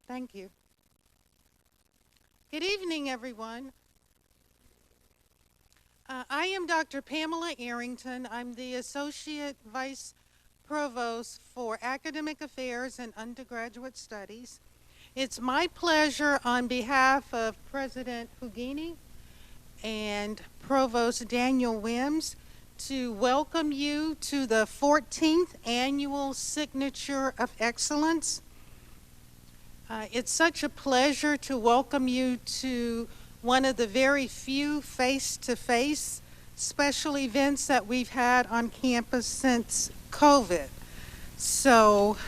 Thank you. Good evening, everyone. I am Dr. Pamela Arrington. I'm the Associate Vice Provost for Academic Affairs and Undergraduate Studies. It's my pleasure on behalf of President Hugini and Provost Daniel Wims to welcome you to the 14th Annual Signature of Excellence. It's such a pleasure to welcome you to one of the very few face-to-face special events that we've had on campus since COVID. So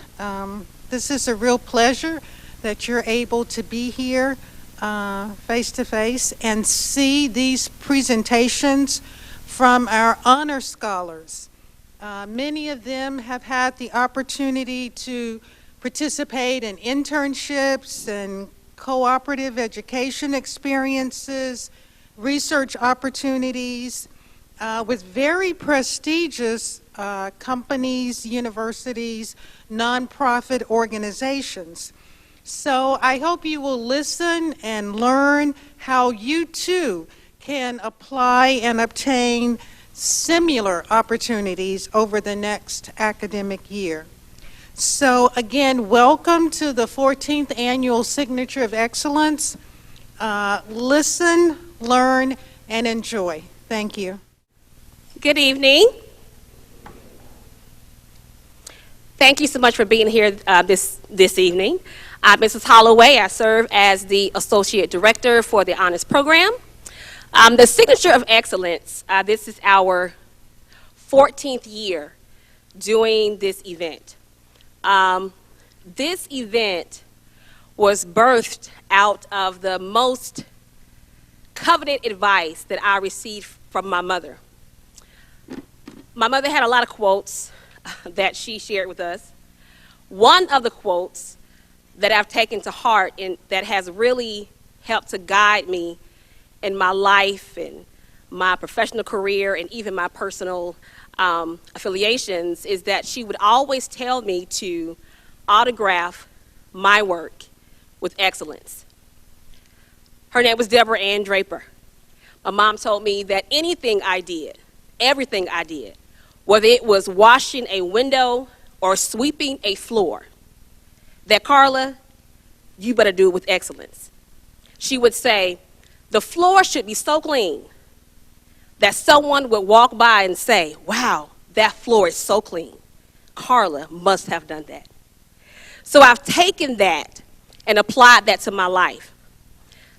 this is a real pleasure that you're able to be here face-to-face and see these presentations from our honor scholars. Many of them have had the opportunity to participate in internships and cooperative education experiences, research opportunities with very prestigious companies, universities, nonprofit organizations. So I hope you will listen and learn how you too can apply and obtain similar opportunities over the next academic year. So again, welcome to the 14th Annual Signature of Excellence. Listen, learn, and enjoy. Thank you. Good evening. Thank you so much for being here this evening. I'm Mrs. Holloway. I serve as the Associate Director for the Honors Program. The Signature of Excellence, this is our 14th year doing this event. This event was birthed out of the most coveted advice that I received from my mother. My mother had a lot of quotes that she shared with us. One of the quotes that I've taken to heart and that has really helped to guide me in my life and my professional career and even my personal affiliations is that she would always tell me to autograph my work with excellence. Her name was Deborah Ann Draper. My mom told me that anything I did, everything I did, whether it was washing a window or sweeping a floor, that Carla, you better do it with excellence. She would say, the floor should be so clean that someone would walk by and say, wow, that floor is so clean. Carla must have done that. So I've taken that and applied that to my life.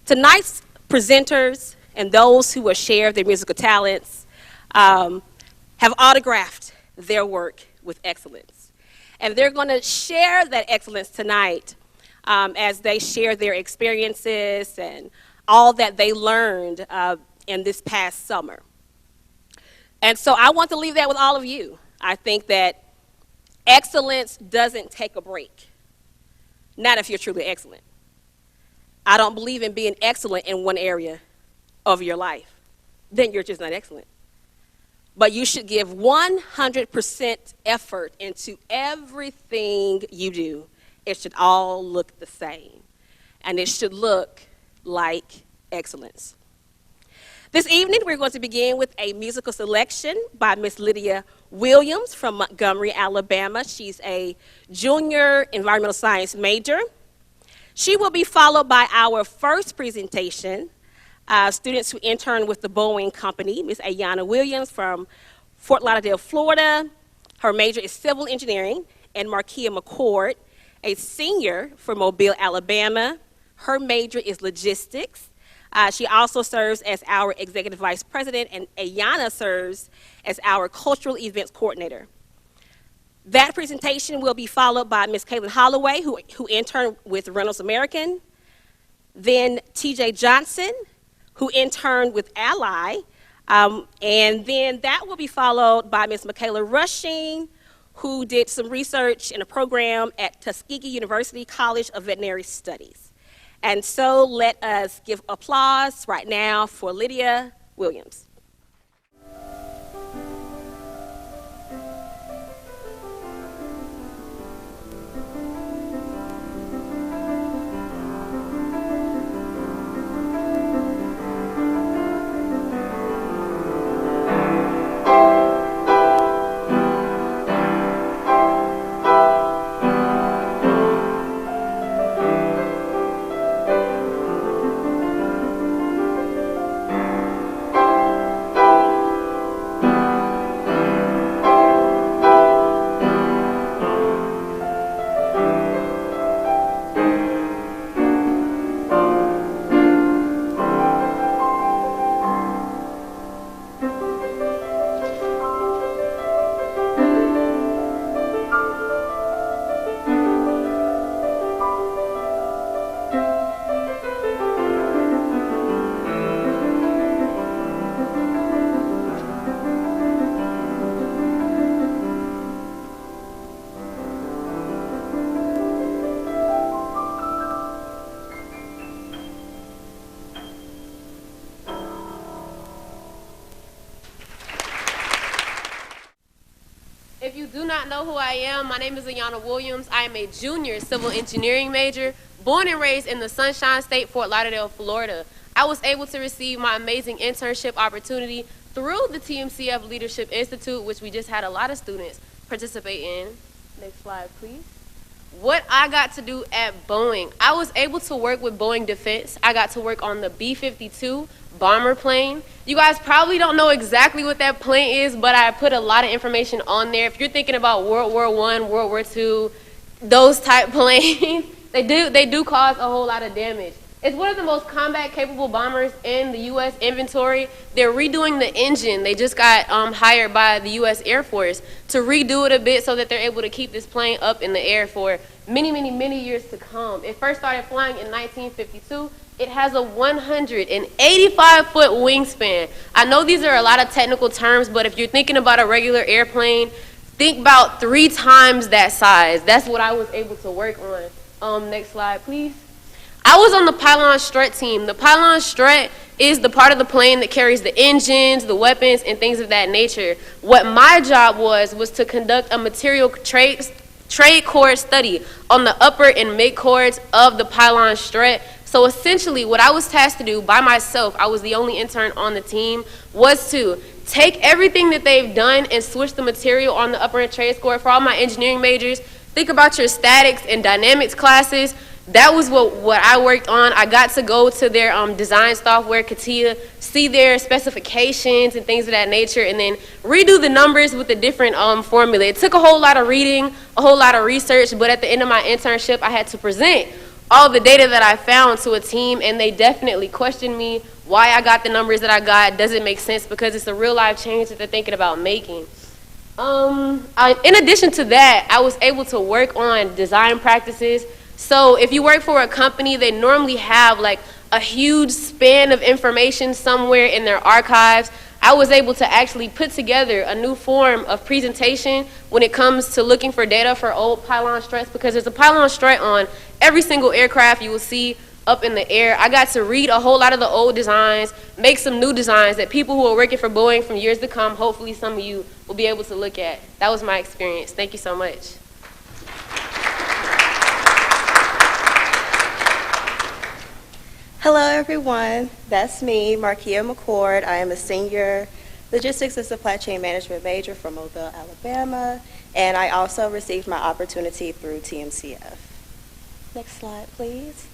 Tonight's presenters and those who will share their musical talents have autographed their work with excellence. And they're going to share that excellence tonight as they share their experiences and all that they learned in this past summer. And so I want to leave that with all of you. I think that excellence doesn't take a break. Not if you're truly excellent. I don't believe in being excellent in one area of your life. Then you're just not excellent. But you should give 100% effort into everything you do. It should all look the same. And it should look like excellence. This evening, we're going to begin with a musical selection by Miss Lydia Williams from Montgomery, Alabama. She's a junior environmental science major. She will be followed by our first presentation, students who intern with the Boeing company, Miss Ayana Williams from Fort Lauderdale, Florida. Her major is civil engineering, and Markia McCord, a senior from Mobile, Alabama. Her major is logistics. She also serves as our executive vice president, and Ayana serves as our cultural events coordinator. That presentation will be followed by Ms. Caitlin Holloway, who interned with Reynolds American. Then TJ Johnson, who interned with Ally. And then that will be followed by Ms. Michaela Rushing, who did some research in a program at Tuskegee University College of Veterinary Studies. And so let us give applause right now for Lydia Williams. If you do not know who I am, my name is Ayanna Williams. I am a junior civil engineering major, born and raised in the Sunshine State, Fort Lauderdale, Florida. I was able to receive my amazing internship opportunity through the TMCF Leadership Institute, which we just had a lot of students participate in. Next slide, please. What I got to do at Boeing, I was able to work with Boeing Defense. I got to work on the B-52 bomber plane. You guys probably don't know exactly what that plane is, but I put a lot of information on there. If you're thinking about World War I, World War II, those type planes, they do cause a whole lot of damage. It's one of the most combat-capable bombers in the U.S. inventory. They're redoing the engine. They just got hired by the U.S. Air Force to redo it a bit so that they're able to keep this plane up in the air for many, many, many years to come. It first started flying in 1952. It has a 185-foot wingspan. I know these are a lot of technical terms, but if you're thinking about a regular airplane, think about 3 times that size. That's what I was able to work on. Next slide, please. I was on the pylon strut team. The pylon strut is the part of the plane that carries the engines, the weapons, and things of that nature. What my job was to conduct a material trade cord study on the upper and mid cords of the pylon strut. So essentially what I was tasked to do by myself, I was the only intern on the team, was to take everything that they've done and switch the material on the upper and trade cord. For all my engineering majors, think about your statics and dynamics classes. That was what I worked on. I got to go to their design software, CATIA, see their specifications and things of that nature, and then redo the numbers with a different formula. It took a whole lot of reading, a whole lot of research, but at the end of my internship, I had to present all the data that I found to a team, and they definitely questioned me why I got the numbers that I got. Does it make sense? Because it's a real life change that they're thinking about making. In addition to that, I was able to work on design practices. So if you work for a company, they normally have like a huge span of information somewhere in their archives. I was able to actually put together a new form of presentation when it comes to looking for data for old pylon struts, because there's a pylon strut on every single aircraft you will see up in the air. I got to read a whole lot of the old designs, make some new designs that people who are working for Boeing from years to come, hopefully some of you will be able to look at. That was my experience. Thank you so much. Hello, everyone. That's me, Markia McCord. I am a senior logistics and supply chain management major from Mobile, Alabama, and I also received my opportunity through TMCF. Next slide, please.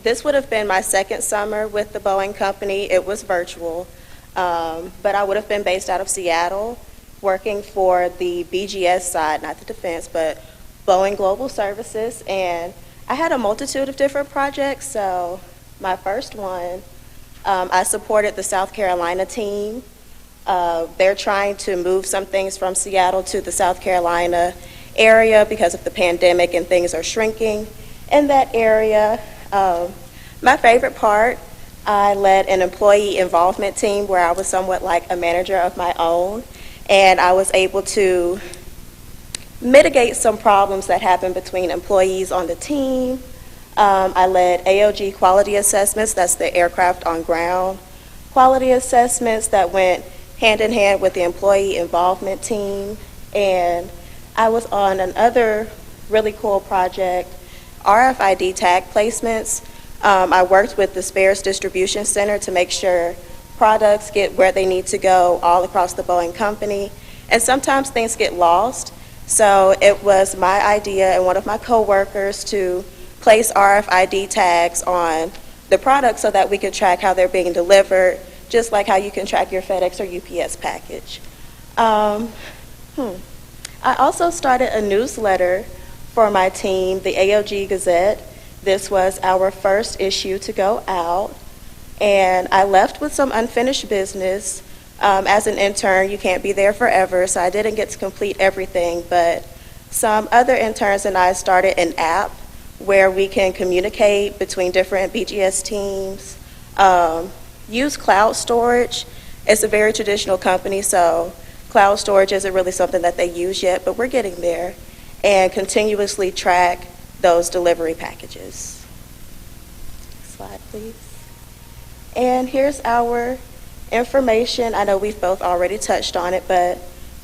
This would have been my second summer with the Boeing company. It was virtual, but I would have been based out of Seattle, working for the BGS side, not the defense, but Boeing Global Services, and I had a multitude of different projects. So my first one, I supported the South Carolina team. They're trying to move some things from Seattle to the South Carolina area because of the pandemic, and things are shrinking in that area. My favorite part, I led an employee involvement team where I was somewhat like a manager of my own, and I was able to mitigate some problems that happened between employees on the team. I led AOG quality assessments, that's the aircraft on ground quality assessments that went hand in hand with the employee involvement team. And I was on another really cool project, RFID tag placements. I worked with the Spares Distribution Center to make sure products get where they need to go all across the Boeing company. And sometimes things get lost. So it was my idea and one of my coworkers to place RFID tags on the products so that we could track how they're being delivered, just like how you can track your FedEx or UPS package. I also started a newsletter for my team, the AOG Gazette. This was our first issue to go out, and I left with some unfinished business. As an intern, you can't be there forever, so I didn't get to complete everything, but some other interns and I started an app where we can communicate between different BGS teams, use cloud storage. It's a very traditional company, so cloud storage isn't really something that they use yet, but we're getting there, and continuously track those delivery packages. Next slide, please. And here's our information. I know we've both already touched on it, but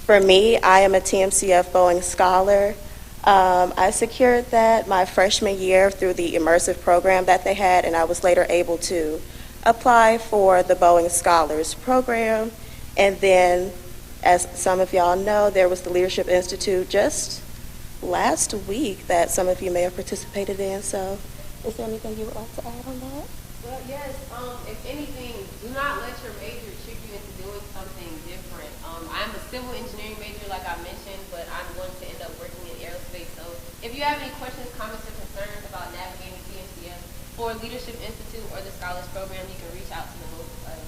For me, I am a TMCF Boeing Scholar. I secured that my freshman year through the immersive program that they had, and I was later able to apply for the Boeing Scholars Program. And then, as some of y'all know, there was the Leadership Institute just last week that some of you may have participated in. So is there anything you would like to add on that? Well, yes. If anything, do not let your major trick you into doing something different. I'm a civil engineering major, like I mentioned, but I'm going to end up working in aerospace. So if you have any questions, comments, or concerns about navigating TMCF or Leadership Institute or the Scholars Program, you can reach out to the both of us.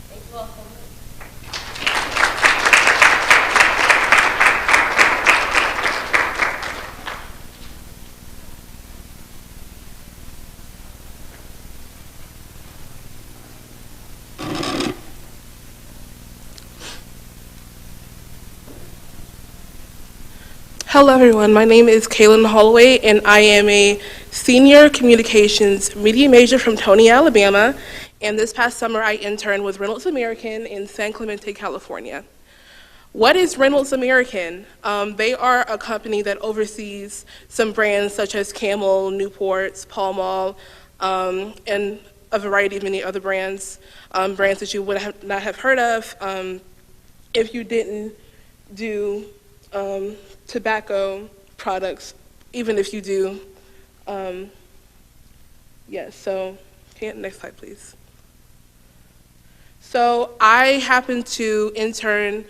Thank you all so much. Hello everyone, my name is Holloway and I am a senior communications media major from Tony, Alabama, and this past summer I interned with Reynolds American in San Clemente, California. What is Reynolds American? They are a company that oversees some brands such as Camel, Newports, Pall Mall, and a variety of many other brands, brands that you would not have heard of if you didn't do tobacco products, even if you do. Yes, so next slide, please. So I happened to intern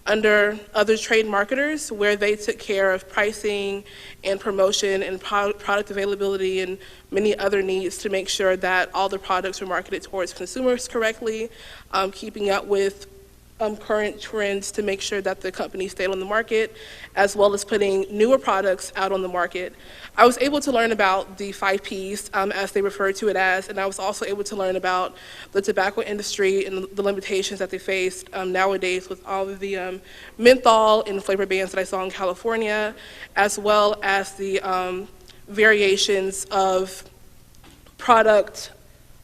under other trade marketers where they took care of pricing and promotion and product availability and many other needs to make sure that all the products were marketed towards consumers correctly, keeping up with current trends to make sure that the company stayed on the market, as well as putting newer products out on the market. I was able to learn about the 5 Ps, as they refer to it as, and I was also able to learn about the tobacco industry and the limitations that they faced nowadays with all of the menthol and flavor bans that I saw in California, as well as the variations of product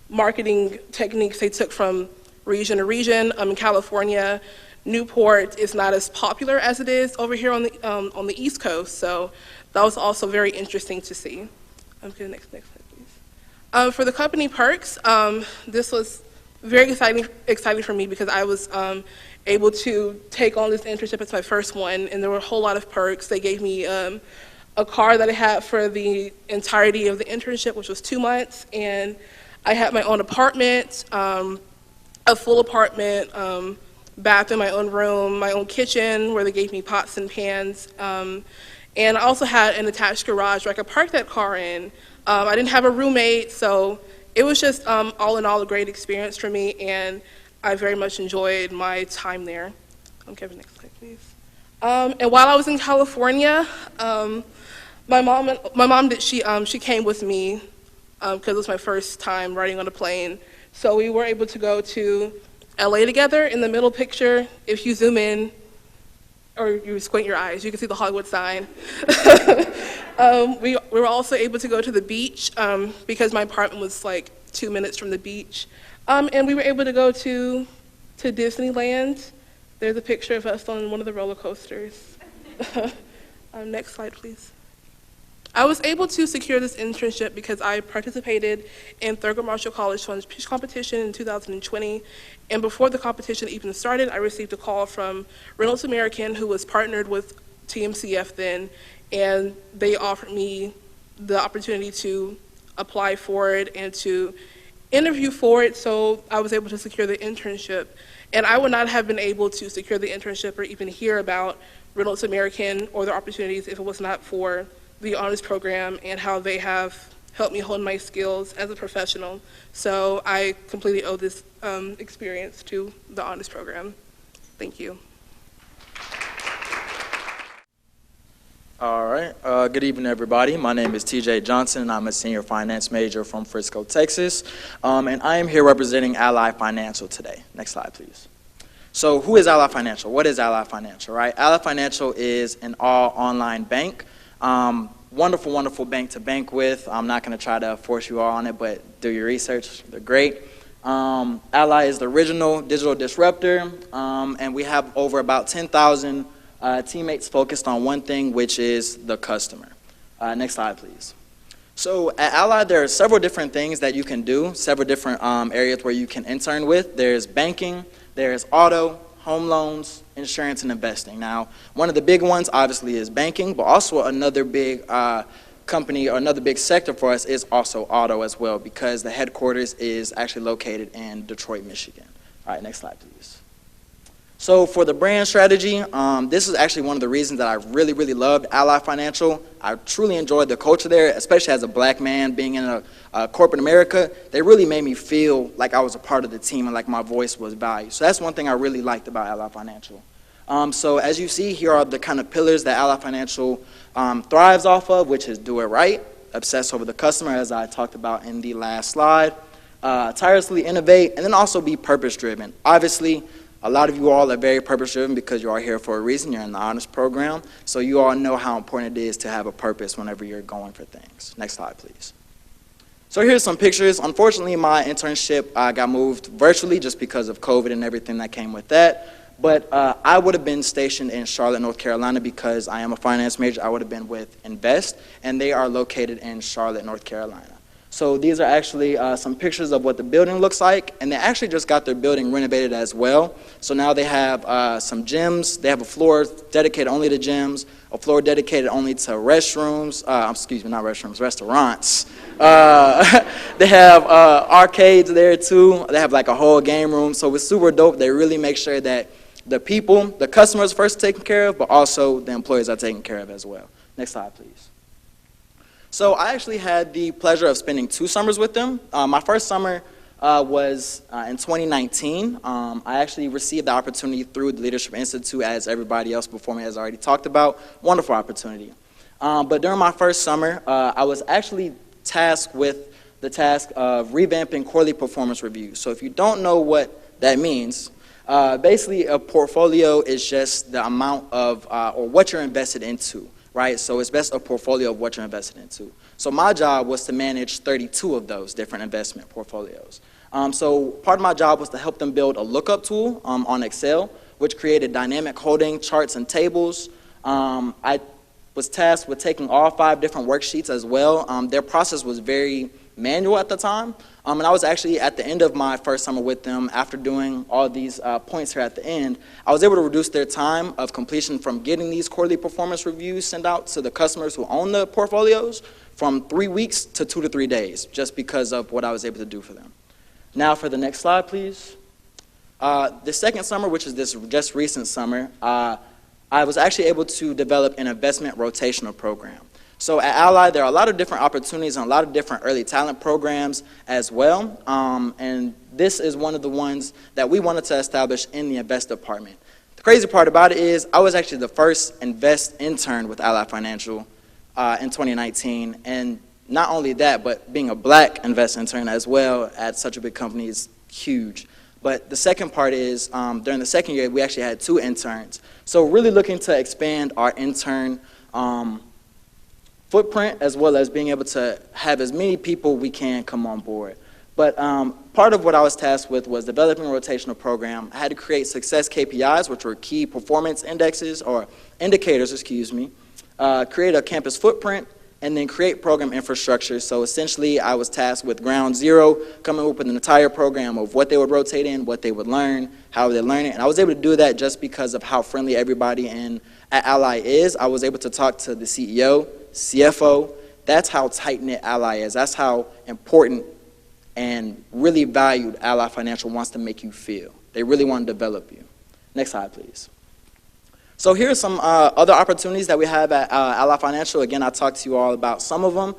marketing techniques they took from region to region. In California, Newport is not as popular as it is over here on the East Coast, so that was also very interesting to see. Okay, next slide, please. For the company perks, this was very exciting for me because I was able to take on this internship. It's my first one, and there were a whole lot of perks. They gave me a car that I had for the entirety of the internship, which was 2 months, and I had my own apartment, a full apartment, bath in my own room, my own kitchen where they gave me pots and pans, and I also had an attached garage where I could park that car in. I didn't have a roommate, so it was just all in all a great experience for me, and I very much enjoyed my time there. Kevin, next slide, please. And while I was in California, my mom she came with me because it was my first time riding on a plane. So we were able to go to LA together. In the middle picture, if you zoom in, or you squint your eyes, you can see the Hollywood sign. We were also able to go to the beach because my apartment was like 2 minutes from the beach. And we were able to go to Disneyland. There's a picture of us on one of the roller coasters. Next slide, please. I was able to secure this internship because I participated in Thurgood Marshall College Fund's pitch competition in 2020, and before the competition even started, I received a call from Reynolds American, who was partnered with TMCF then, and they offered me the opportunity to apply for it and to interview for it, so I was able to secure the internship. And I would not have been able to secure the internship or even hear about Reynolds American or their opportunities if it was not for the honors program and how they have helped me hone my skills as a professional. So I completely owe this experience to the honors program. Thank you. All right, good evening, everybody. My name is TJ Johnson, and I'm a senior finance major from Frisco, Texas. And I am here representing Ally Financial today. Next slide, please. So who is Ally Financial? What is Ally Financial, right? Ally Financial is an all-online bank. Wonderful, wonderful bank to bank with. I'm not going to try to force you all on it, but do your research. They're great. Ally is the original digital disruptor, and we have over about 10,000 teammates focused on one thing, which is the customer. Next slide, please. So at Ally, there are several different things that you can do, several different areas where you can intern with. There's banking, there's auto, home loans, insurance, and investing. Now, one of the big ones, obviously, is banking, but also another big company or another big sector for us is also auto as well, because the headquarters is actually located in Detroit, Michigan. All right, next slide, please. So for the brand strategy, this is actually one of the reasons that I really, really loved Ally Financial. I truly enjoyed the culture there, especially as a black man being in a corporate America. They really made me feel like I was a part of the team and like my voice was valued. So that's one thing I really liked about Ally Financial. So as you see, here are the kind of pillars that Ally Financial thrives off of, which is do it right, obsess over the customer, as I talked about in the last slide, tirelessly innovate, and then also be purpose-driven. Obviously, a lot of you all are very purpose-driven because you are here for a reason. You're in the honors program, so you all know how important it is to have a purpose whenever you're going for things. Next slide, please. So here's some pictures. Unfortunately, my internship got moved virtually just because of COVID and everything that came with that. But I would have been stationed in Charlotte, North Carolina, because I am a finance major. I would have been with Invest, and they are located in Charlotte, North Carolina. So these are actually some pictures of what the building looks like, and they actually just got their building renovated as well. So now they have some gyms. They have a floor dedicated only to gyms, a floor dedicated only to restrooms, excuse me, not restrooms, restaurants. They have arcades there too. They have like a whole game room. So it's super dope. They really make sure that the people, the customers first taken care of, but also the employees are taken care of as well. Next slide, please. So I actually had the pleasure of spending 2 summers with them. My first summer was in 2019. I actually received the opportunity through the Leadership Institute, as everybody else before me has already talked about. Wonderful opportunity. But during my first summer, I was actually tasked with the task of revamping quarterly performance reviews. So if you don't know what that means, basically a portfolio is just the amount of, or what you're invested into. Right? So it's best a portfolio of what you're invested into. So my job was to manage 32 of those different investment portfolios. So part of my job was to help them build a lookup tool on Excel, which created dynamic holding charts and tables. I was tasked with taking all 5 different worksheets as well. Their process was very manual at the time. And I was actually at the end of my first summer with them, after doing all these points here at the end, I was able to reduce their time of completion from getting these quarterly performance reviews sent out to the customers who own the portfolios from 3 weeks to 2 to 3 days, just because of what I was able to do for them. Now for the next slide, please. The second summer, which is this just recent summer, I was actually able to develop an investment rotational program. So at Ally, there are a lot of different opportunities and a lot of different early talent programs as well. And this is one of the ones that we wanted to establish in the Invest department. The crazy part about it is I was actually the first Invest intern with Ally Financial in 2019. And not only that, but being a black Invest intern as well at such a big company is huge. But the second part is during the second year, we actually had 2 interns. So really looking to expand our intern footprint, as well as being able to have as many people we can come on board. But part of what I was tasked with was developing a rotational program. I had to create success KPIs, which were key performance indexes, or indicators, excuse me, create a campus footprint, and then create program infrastructure. So essentially, I was tasked with ground zero, coming up with an entire program of what they would rotate in, what they would learn, how they learn it. And I was able to do that just because of how friendly everybody at Ally is. I was able to talk to the CEO, CFO. That's how tight-knit Ally is. That's how important and really valued Ally Financial wants to make you feel. They really want to develop you. Next slide, please. So here are some other opportunities that we have at Ally Financial. Again, I talked to you all about some of them,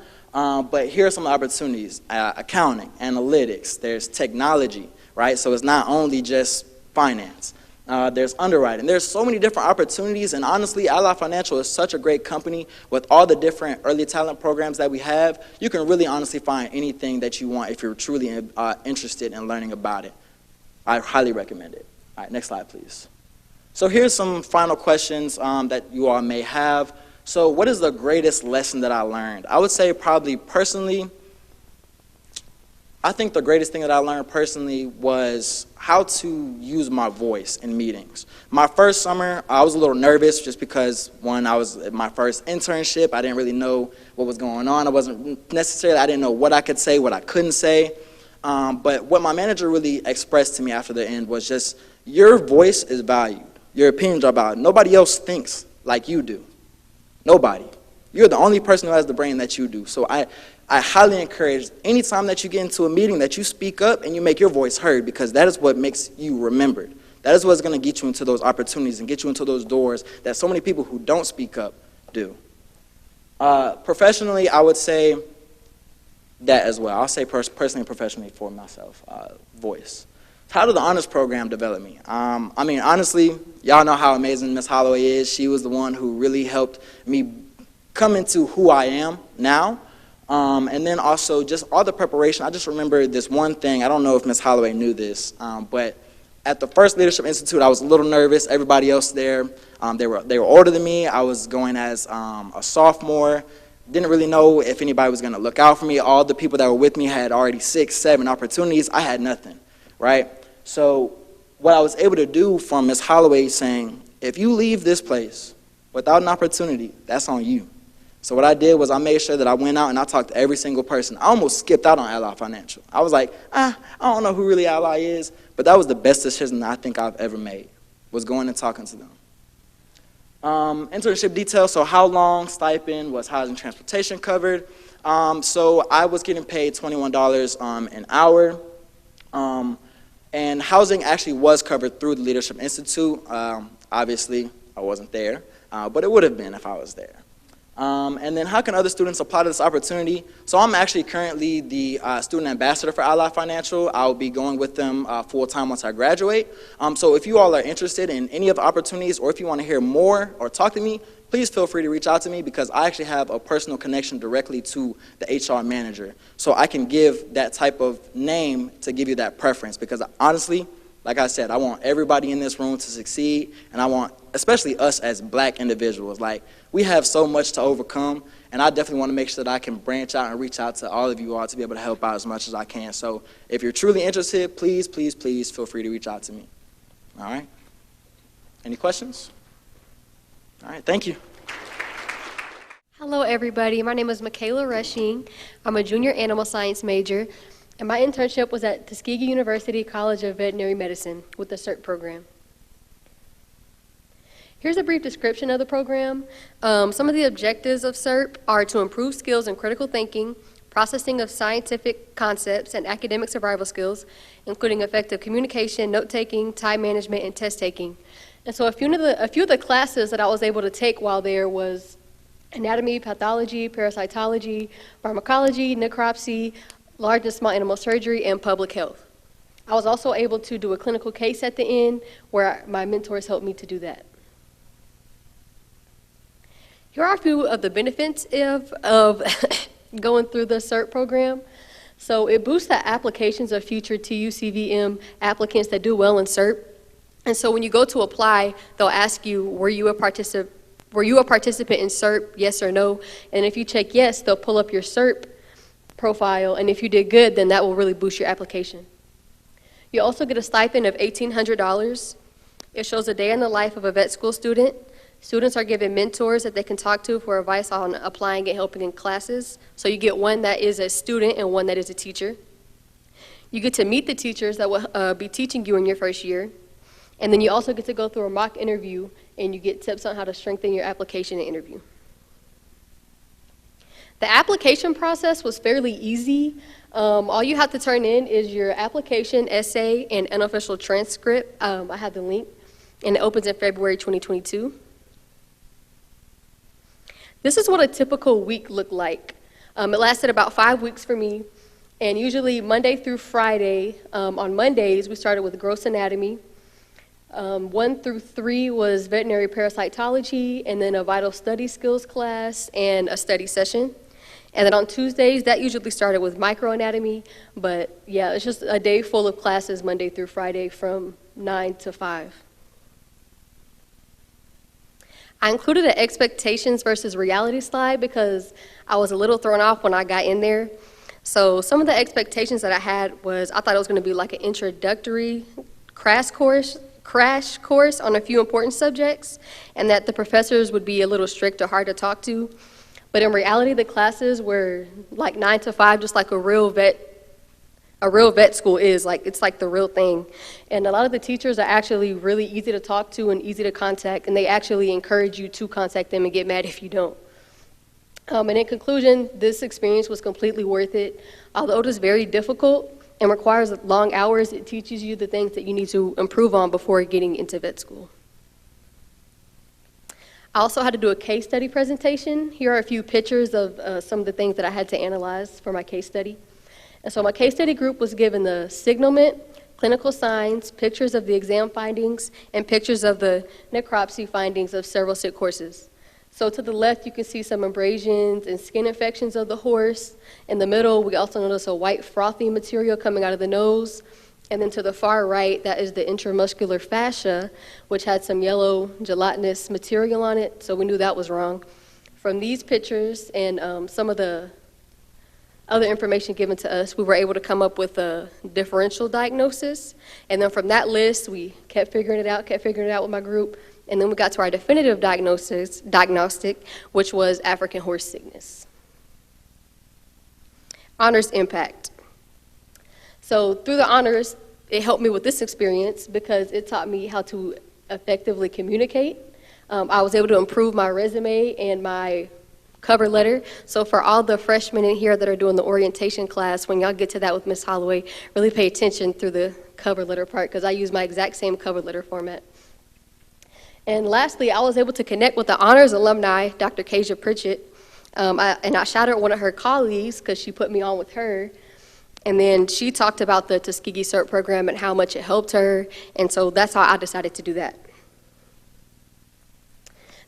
but here are some opportunities. Accounting, analytics, there's technology, right? So it's not only just finance. There's underwriting. There's so many different opportunities, and honestly, Ally Financial is such a great company with all the different early talent programs that we have. You can really honestly find anything that you want if you're truly interested in learning about it. I highly recommend it. All right, next slide, please. So here's some final questions that you all may have. So what is the greatest lesson that I learned? I would say probably personally, I think the greatest thing that I learned personally was how to use my voice in meetings. My first summer, I was a little nervous just because, one, I was at my first internship. I didn't really know what was going on. I didn't know what I could say, what I couldn't say. But what my manager really expressed to me after the end was just, your voice is valued. Your opinions are valued. Nobody else thinks like you do. Nobody. You're the only person who has the brain that you do. So I highly encourage anytime that you get into a meeting that you speak up and you make your voice heard, because that is what makes you remembered. That is what's going to get you into those opportunities and get you into those doors that so many people who don't speak up do. Professionally, I would say that as well. I'll say personally and professionally for myself, voice. How did the honors program develop me? I mean, honestly, y'all know how amazing Miss Holloway is. She was the one who really helped me come into who I am now. And then also just all the preparation. I just remember this one thing. I don't know if Miss Holloway knew this, but at the first Leadership Institute, I was a little nervous. Everybody else there, they were older than me. I was going as a sophomore. Didn't really know if anybody was going to look out for me. All the people that were with me had already 6, 7 opportunities. I had nothing, right? So what I was able to do from Miss Holloway saying, if you leave this place without an opportunity, that's on you. So what I did was I made sure that I went out and I talked to every single person. I almost skipped out on Ally Financial. I was like, I don't know who really Ally is, but that was the best decision I think I've ever made, was going and talking to them. Internship details, so how long, stipend, was housing transportation covered. So I was getting paid $21 an hour. And housing actually was covered through the Leadership Institute. Obviously, I wasn't there, but it would have been if I was there. And then how can other students apply to this opportunity? So I'm actually currently the student ambassador for Ally Financial. I'll be going with them full-time once I graduate. So if you all are interested in any of the opportunities, or if you want to hear more or talk to me, please feel free to reach out to me, because I actually have a personal connection directly to the HR manager. So I can give that type of name to give you that preference, because honestly, like I said, I want everybody in this room to succeed, and I want especially us as black individuals. Like, we have so much to overcome, and I definitely want to make sure that I can branch out and reach out to all of you all to be able to help out as much as I can. So if you're truly interested, please, please, please feel free to reach out to me. All right? Any questions? All right, thank you. Hello, everybody. My name is Michaela Rushing. I'm a junior animal science major, and my internship was at Tuskegee University College of Veterinary Medicine with the CERT program. Here's a brief description of the program. Some of the objectives of CERT are to improve skills in critical thinking, processing of scientific concepts, and academic survival skills, including effective communication, note-taking, time management, and test-taking. And so a few of the classes that I was able to take while there was anatomy, pathology, parasitology, pharmacology, necropsy, large and small animal surgery, and public health. I was also able to do a clinical case at the end where my mentors helped me to do that. Here are a few of the benefits of going through the CERT program. So it boosts the applications of future TUCVM applicants that do well in CERT. And so when you go to apply, they'll ask you, were you a participant in CERT, yes or no? And if you check yes, they'll pull up your CERT profile, and if you did good, then that will really boost your application. You also get a stipend of $1,800. It shows a day in the life of a vet school student. Students are given mentors that they can talk to for advice on applying and helping in classes. So you get one that is a student and one that is a teacher. You get to meet the teachers that will be teaching you in your first year. And then you also get to go through a mock interview, and you get tips on how to strengthen your application and interview. The application process was fairly easy. All you have to turn in is your application, essay, and unofficial transcript. I have the link, and it opens in February 2022. This is what a typical week looked like. It lasted about 5 weeks for me, and usually Monday through Friday. On Mondays, we started with gross anatomy. 1 through 3 was veterinary parasitology, and then a vital study skills class and a study session. And then on Tuesdays, that usually started with microanatomy, but yeah, it's just a day full of classes Monday through Friday from 9 to 5. I included an expectations versus reality slide because I was a little thrown off when I got in there. So some of the expectations that I had was I thought it was going to be like an introductory crash course on a few important subjects, and that the professors would be a little strict or hard to talk to. But in reality, the classes were like 9 to 5, just like a real vet school is. Like, it's like the real thing. And a lot of the teachers are actually really easy to talk to and easy to contact, and they actually encourage you to contact them and get mad if you don't. And in conclusion, this experience was completely worth it. Although it is very difficult and requires long hours, it teaches you the things that you need to improve on before getting into vet school. I also had to do a case study presentation. Here are a few pictures of some of the things that I had to analyze for my case study. And so my case study group was given the signalment, clinical signs, pictures of the exam findings, and pictures of the necropsy findings of several sick horses. So to the left, you can see some abrasions and skin infections of the horse. In the middle, we also notice a white frothy material coming out of the nose. And then to the far right, that is the intramuscular fascia, which had some yellow gelatinous material on it, so we knew that was wrong. From these pictures and some of the other information given to us, we were able to come up with a differential diagnosis. And then from that list, we kept figuring it out with my group. And then we got to our definitive diagnostic, which was African horse sickness. Honors impact. So through the honors, it helped me with this experience because it taught me how to effectively communicate. I was able to improve my resume and my cover letter. So for all the freshmen in here that are doing the orientation class, when y'all get to that with Ms. Holloway, really pay attention through the cover letter part because I use my exact same cover letter format. And lastly, I was able to connect with the honors alumni, Dr. Kasia Pritchett, and I shouted out one of her colleagues because she put me on with her. And then she talked about the Tuskegee CERT program and how much it helped her, and so that's how I decided to do that.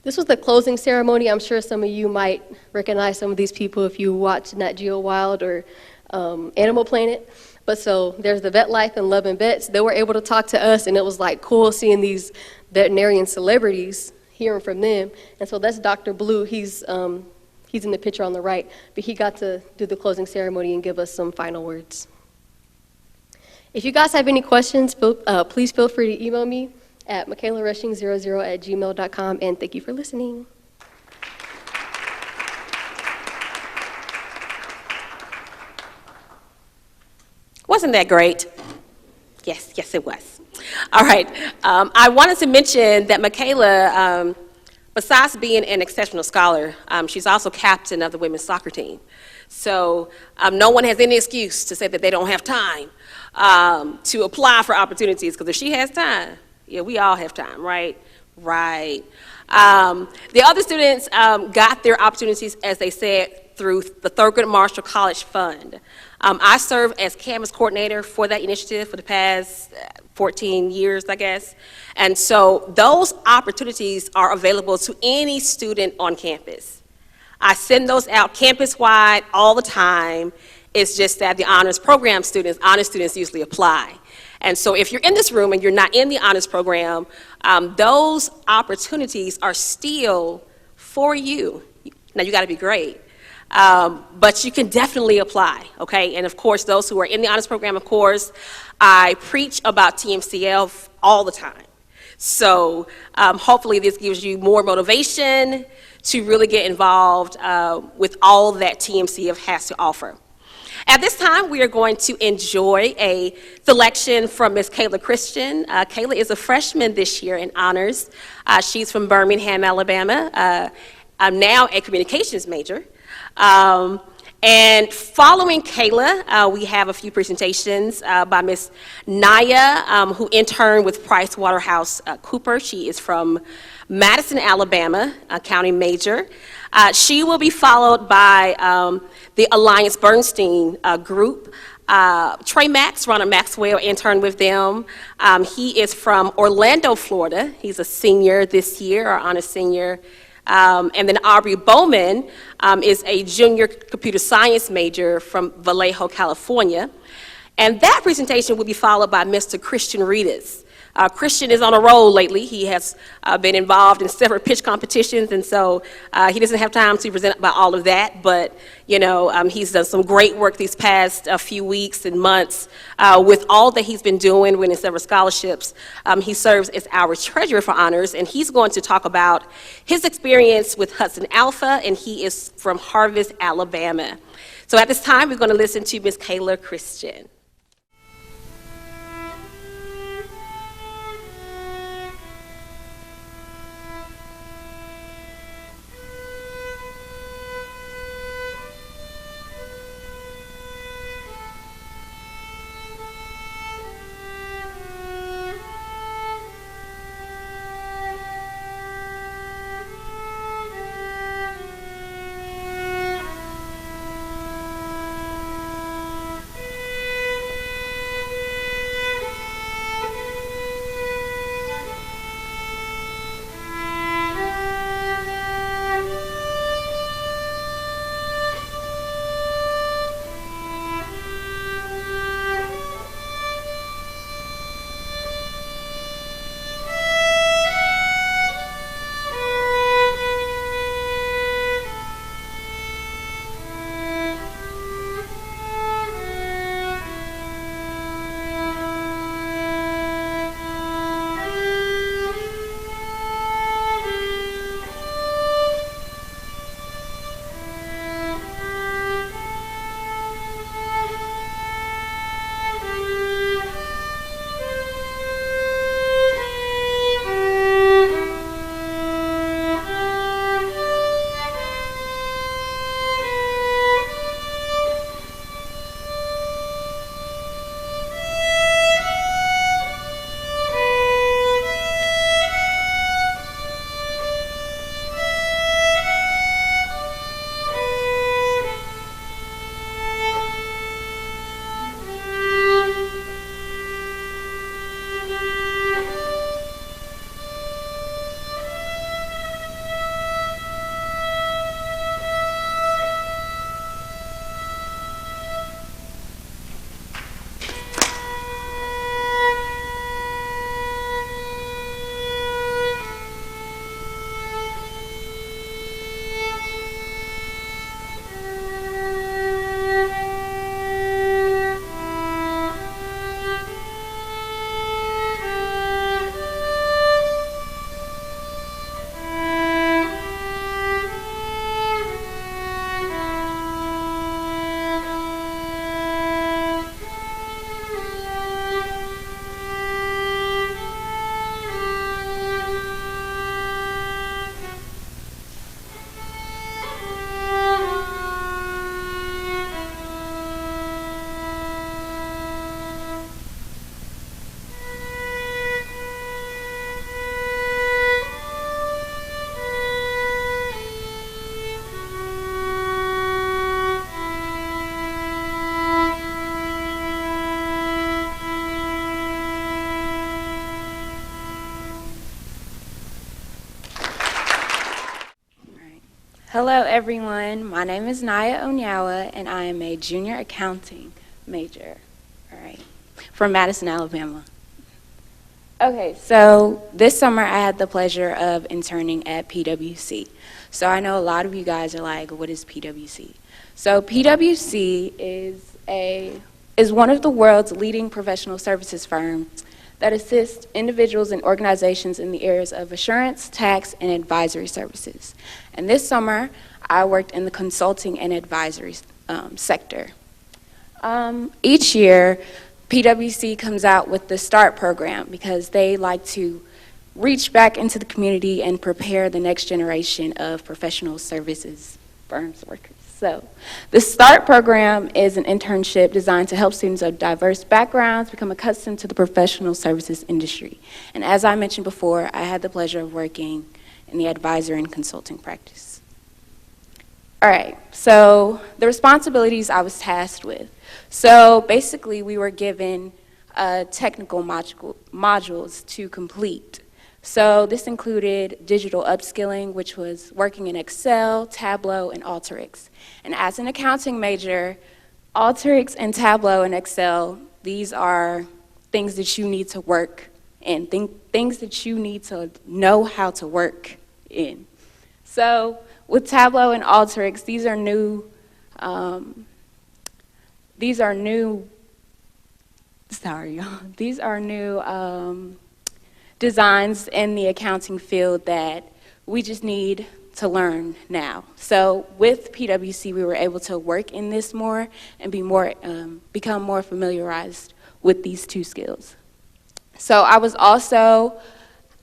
This was the closing ceremony. I'm sure some of you might recognize some of these people if you watch Nat Geo Wild or Animal Planet. But so there's the Vet Life and Love and Vets. They were able to talk to us, and it was like cool seeing these veterinarian celebrities, hearing from them. And so that's Dr. Blue. He's in the picture on the right, but he got to do the closing ceremony and give us some final words. If you guys have any questions, please feel free to email me at michaelarushing00@gmail.com, and thank you for listening. Wasn't that great? Yes, it was. All right, I wanted to mention that Michaela, besides being an exceptional scholar, she's also captain of the women's soccer team. So no one has any excuse to say that they don't have time to apply for opportunities, because if she has time, yeah, we all have time, right? Right. The other students got their opportunities, as they said, through the Thurgood Marshall College Fund. I serve as Canvas coordinator for that initiative for the past 14 years, I guess. And so those opportunities are available to any student on campus. I send those out campus-wide all the time. It's just that the honors program students, honors students usually apply. And so if you're in this room and you're not in the honors program, those opportunities are still for you. Now, you got to be great. But you can definitely apply, okay? And of course, those who are in the honors program, of course, I preach about TMCL all the time. So hopefully this gives you more motivation to really get involved with all that TMCF has to offer. At this time, we are going to enjoy a selection from Ms. Kayla Christian. Kayla is a freshman this year in honors. She's from Birmingham, Alabama. I'm now a communications major. And following Kayla, we have a few presentations by Ms. Naya, who interned with PricewaterhouseCoopers. She is from Madison, Alabama, accounting major. She will be followed by the Alliance Bernstein group. Trey Max, Ronald Maxwell, interned with them. He is from Orlando, Florida. He's a senior this year, or honor senior. And then Aubrey Bowman is a junior computer science major from Vallejo, California. And that presentation will be followed by Mr. Christian Reedus. Christian is on a roll lately. He has been involved in several pitch competitions, and so he doesn't have time to present about all of that, but he's done some great work these past few weeks and months with all that he's been doing, winning several scholarships. He serves as our treasurer for honors, and he's going to talk about his experience with Hudson Alpha, and he is from Harvest, Alabama. So at this time, we're going to listen to Ms. Kayla Christian. Hello everyone, my name is Naya Onyawa and I am a junior accounting major, from Madison, Alabama. Okay, so this summer I had the pleasure of interning at PwC. So I know a lot of you guys are like, what is PwC? So PwC is one of the world's leading professional services firms that assists individuals and organizations in the areas of assurance, tax, and advisory services. And this summer, I worked in the consulting and advisory sector. Each year, PwC comes out with the START program because they like to reach back into the community and prepare the next generation of professional services firms workers. So the START program is an internship designed to help students of diverse backgrounds become accustomed to the professional services industry. And as I mentioned before, I had the pleasure of working in the advisory and consulting practice. All right, so the responsibilities I was tasked with. So basically we were given technical modules to complete. So this included digital upskilling, which was working in Excel, Tableau, and Alteryx. And as an accounting major, Alteryx and Tableau and Excel, these are things that you need to work and things that you need to know how to work in. So with Tableau and Alteryx, these are new designs in the accounting field that we just need to learn now. So with PwC, we were able to work in this more and become more familiarized with these two skills. So I was also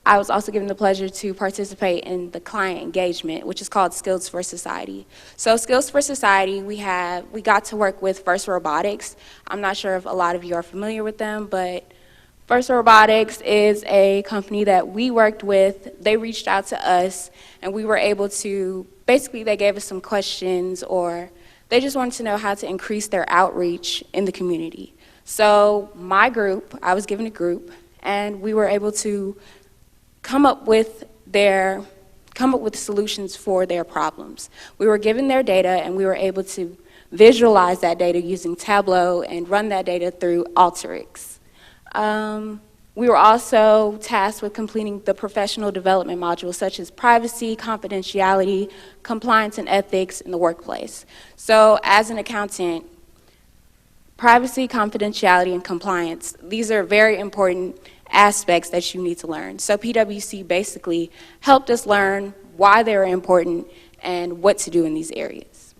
given the pleasure to participate in the client engagement, which is called Skills for Society. So Skills for Society, we got to work with First Robotics. I'm not sure if a lot of you are familiar with them, but First Robotics is a company that we worked with. They reached out to us, and we were able to, basically they gave us some questions, or they just wanted to know how to increase their outreach in the community. So my group, I was given a group, and we were able to come up with solutions for their problems. We were given their data, and we were able to visualize that data using Tableau and run that data through Alteryx. We were also tasked with completing the professional development modules such as privacy, confidentiality, compliance and ethics in the workplace. So as an accountant, privacy, confidentiality, and compliance, these are very important aspects that you need to learn. So PwC basically helped us learn why they're important and what to do in these areas.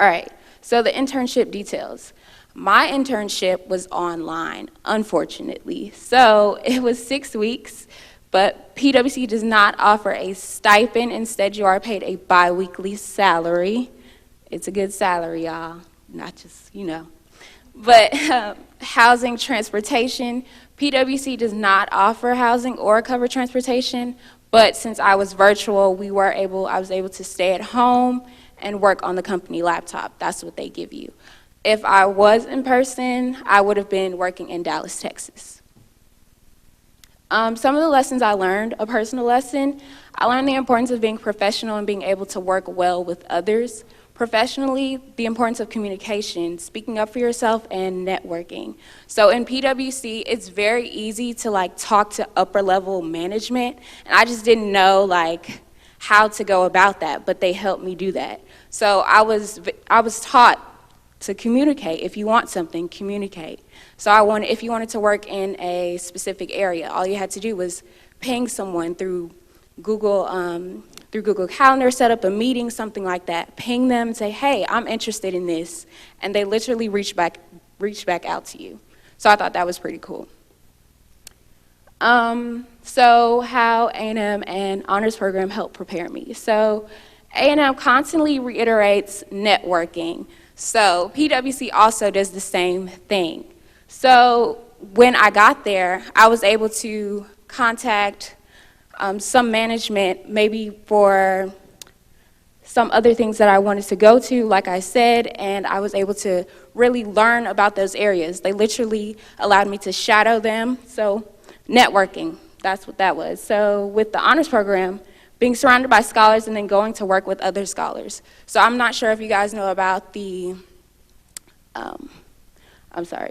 All right, so the internship details. My internship was online, unfortunately. So it was 6 weeks, but PwC does not offer a stipend. Instead, you are paid a bi-weekly salary. It's a good salary, y'all, not just, But housing, transportation, PwC does not offer housing or cover transportation, but since I was virtual, I was able to stay at home and work on the company laptop. That's what they give you. If I was in person, I would have been working in Dallas, Texas. Some of the lessons I learned, a personal lesson, I learned the importance of being professional and being able to work well with others. Professionally, the importance of communication, speaking up for yourself, and networking. So in PwC, it's very easy to talk to upper level management, and I just didn't know how to go about that, but they helped me do that. So I was taught to communicate. If you want something, communicate. So if you wanted to work in a specific area, all you had to do was ping someone through Google Calendar, set up a meeting, something like that. Ping them and say, hey, I'm interested in this. And they literally reach back out to you. So I thought that was pretty cool. So how A&M and honors program helped prepare me. So A&M constantly reiterates networking. So PwC also does the same thing. So when I got there, I was able to contact some management, maybe for some other things that I wanted to go to, like I said, and I was able to really learn about those areas. They literally allowed me to shadow them. So networking, that's what that was. So with the honors program, being surrounded by scholars and then going to work with other scholars. So I'm not sure if you guys know about the,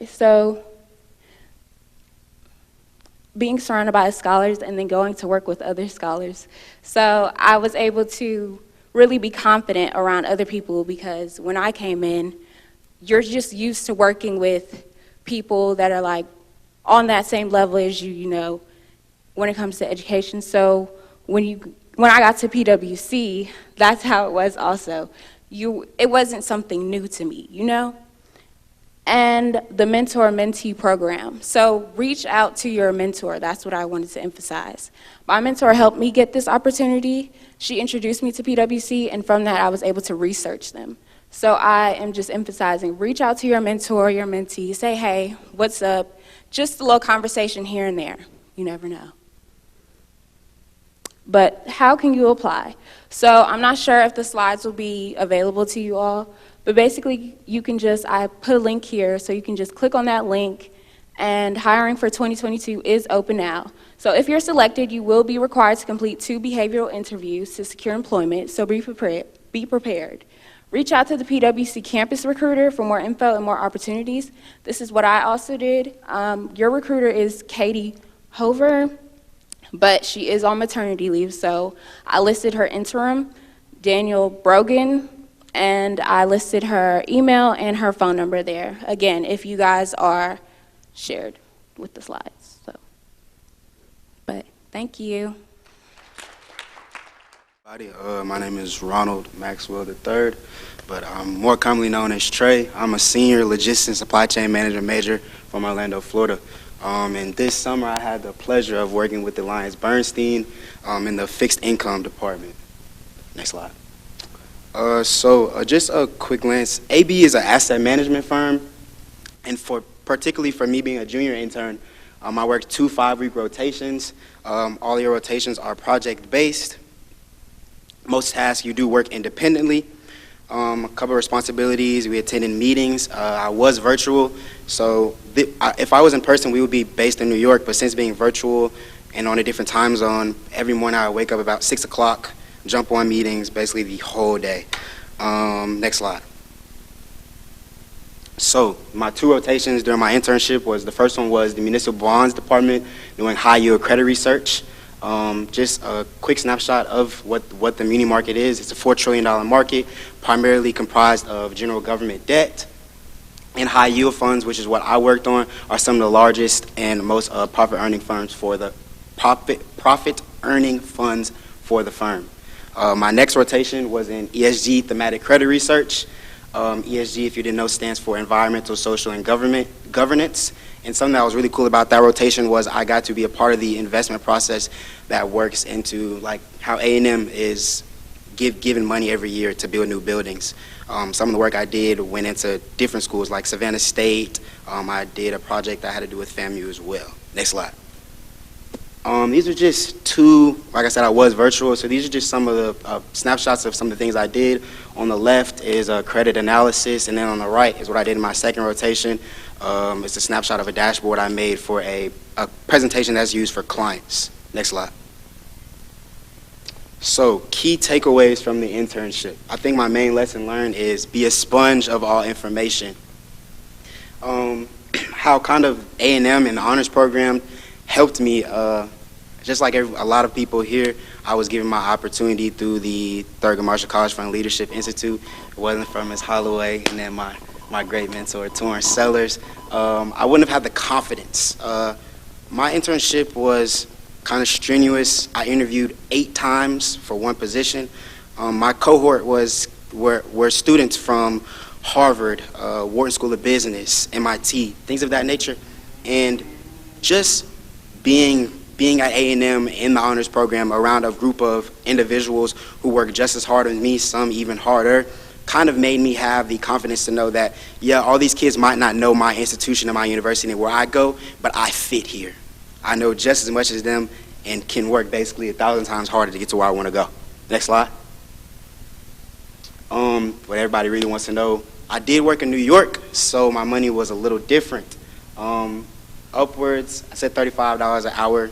so being surrounded by scholars and then going to work with other scholars. So I was able to really be confident around other people because when I came in, you're just used to working with people that are on that same level as you, when it comes to education. So when I got to PwC, that's how it was also. It wasn't something new to me, And the mentor-mentee program. So reach out to your mentor. That's what I wanted to emphasize. My mentor helped me get this opportunity. She introduced me to PwC, and from that, I was able to research them. So I am just emphasizing, reach out to your mentor, your mentee, say, hey, what's up? Just a little conversation here and there. You never know. But how can you apply? So I'm not sure if the slides will be available to you all, but basically you can I put a link here, so you can just click on that link, and hiring for 2022 is open now. So if you're selected, you will be required to complete 2 behavioral interviews to secure employment, so be prepared. Reach out to the PwC campus recruiter for more info and more opportunities. This is what I also did. Your recruiter is Katie Hover, but she is on maternity leave, so I listed her interim, Daniel Brogan, and I listed her email and her phone number there. Again, if you guys are shared with the slides. So, but thank you. My name is Ronald Maxwell III, but I'm more commonly known as Trey. I'm a senior logistics and supply chain management major from Orlando, Florida. And this summer I had the pleasure of working with the Alliance Bernstein in the fixed income department. Next slide. Just a quick glance. AB is an asset management firm, and particularly for me being a junior intern, I work 2 5-week rotations. All your rotations are project-based. Most tasks you do work independently. A couple of responsibilities, we attended meetings. I was virtual, so if I was in person, we would be based in New York, but since being virtual and on a different time zone, every morning I wake up about 6 o'clock, jump on meetings basically the whole day. Next slide. So my 2 rotations during my internship was, the first one was the municipal bonds department doing high yield credit research. Just a quick snapshot of what the muni market is. It's a $4 trillion market, primarily comprised of general government debt and high yield funds, which is what I worked on, are some of the largest and most profit earning funds for the firm. My next rotation was in ESG thematic credit research. ESG, if you didn't know, stands for environmental, social, and governance. And something that was really cool about that rotation was I got to be a part of the investment process that works into like how A&M is given money every year to build new buildings. Some of the work I did went into different schools like Savannah State. I did a project that had to do with FAMU as well. Next slide. These are just 2, like I said, I was virtual, so these are just some of the snapshots of some of the things I did. On the left is a credit analysis, and then on the right is what I did in my second rotation. It's a snapshot of a dashboard I made for a presentation that's used for clients. Next slide. So, key takeaways from the internship. I think my main lesson learned is be a sponge of all information. How kind of A&M and the honors program helped me, just like a lot of people here, I was given my opportunity through the Thurgood Marshall College Fund Leadership Institute. It wasn't from Ms. Holloway and then my great mentor, Torrance Sellers. I wouldn't have had the confidence. My internship was kind of strenuous. I interviewed 8 times for one position. My cohort were students from Harvard, Wharton School of Business, MIT, things of that nature. And just being at A&M in the honors program around a group of individuals who work just as hard as me, some even harder, kind of made me have the confidence to know that, yeah, all these kids might not know my institution and my university and where I go, but I fit here. I know just as much as them and can work basically 1,000 times harder to get to where I want to go. Next slide. What everybody really wants to know, I did work in New York, so my money was a little different. Upwards, I said $35 an hour.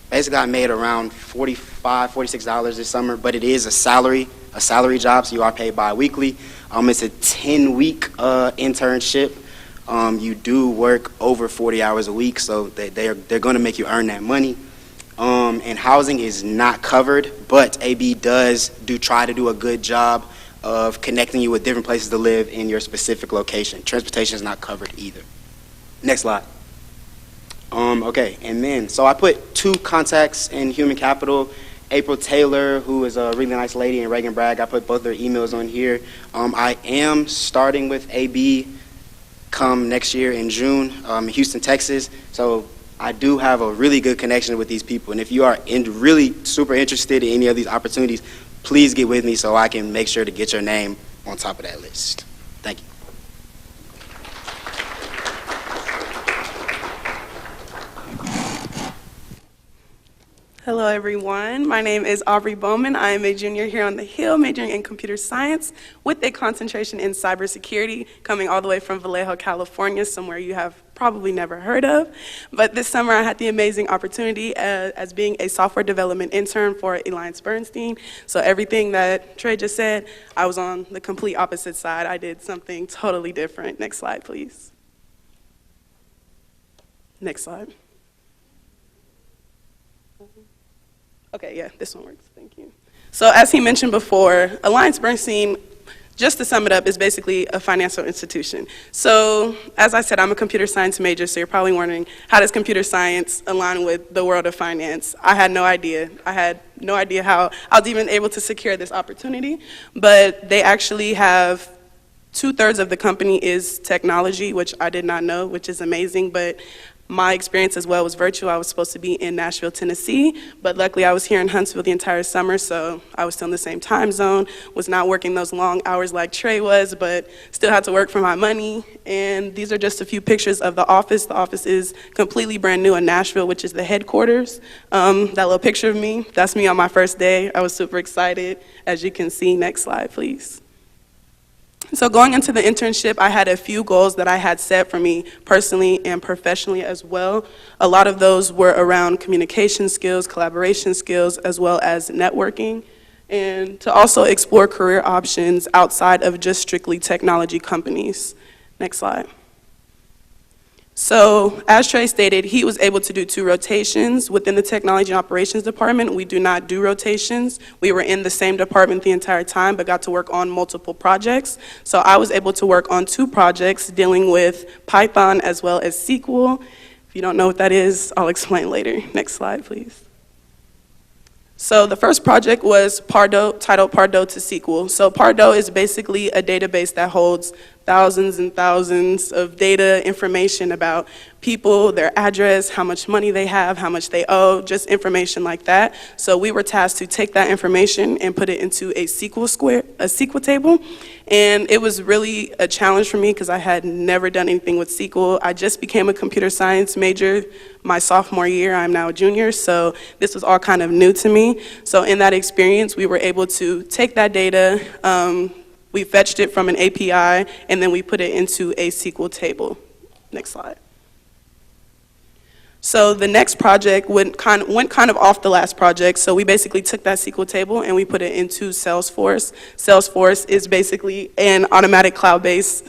Basically, I made around $45, $46 this summer, but it is a salary job, so you are paid bi-weekly. It's a 10-week internship. You do work over 40 hours a week, so they're going to make you earn that money. And housing is not covered, but AB does try to do a good job of connecting you with different places to live in your specific location. Transportation is not covered either. Next slide. Okay, and then, so I put 2 contacts in human capital. April Taylor, who is a really nice lady, and Reagan Bragg, I put both their emails on here. I am starting with AB come next year in June in Houston, Texas. So I do have a really good connection with these people. And if you are really super interested in any of these opportunities, please get with me so I can make sure to get your name on top of that list. Thank you. Hello, everyone. My name is Aubrey Bowman. I am a junior here on the Hill, majoring in computer science with a concentration in cybersecurity, coming all the way from Vallejo, California, somewhere you have probably never heard of. But this summer I had the amazing opportunity as being a software development intern for Bernstein. So everything that Trey just said, I was on the complete opposite side. I did something totally different. Next slide, please. Next slide. Okay, yeah, this one works. Thank you. So as he mentioned before, Bernstein, just to sum it up, is basically a financial institution. So as I said, I'm a computer science major, so you're probably wondering, how does computer science align with the world of finance? I had no idea. I had no idea how I was even able to secure this opportunity, but they actually have 2/3 of the company is technology, which I did not know, which is amazing, but my experience as well was virtual. I was supposed to be in Nashville, Tennessee, but luckily I was here in Huntsville the entire summer, so I was still in the same time zone, was not working those long hours like Trey was, but still had to work for my money. And these are just a few pictures of the office. The office is completely brand new in Nashville, which is the headquarters. That little picture of me, that's me on my first day. I was super excited, as you can see. Next slide, please. So going into the internship, I had a few goals that I had set for me personally and professionally as well. A lot of those were around communication skills, collaboration skills, as well as networking, and to also explore career options outside of just strictly technology companies. Next slide. So as Trey stated, he was able to do 2 rotations within the technology and operations department. We do not do rotations. We were in the same department the entire time, but got to work on multiple projects. So I was able to work on 2 projects dealing with Python as well as SQL. If you don't know what that is, I'll explain later. Next slide, please. So the first project was titled Pardo to SQL. So Pardo is basically a database that holds thousands and thousands of data information about people, their address, how much money they have, how much they owe, just information like that. So we were tasked to take that information and put it into a SQL table. And it was really a challenge for me because I had never done anything with SQL. I just became a computer science major my sophomore year. I'm now a junior, so this was all kind of new to me. So in that experience, we were able to take that data, we fetched it from an API, and then we put it into a SQL table. Next slide. So the next project went kind of off the last project. So we basically took that SQL table and we put it into Salesforce. Salesforce is basically an automatic cloud-based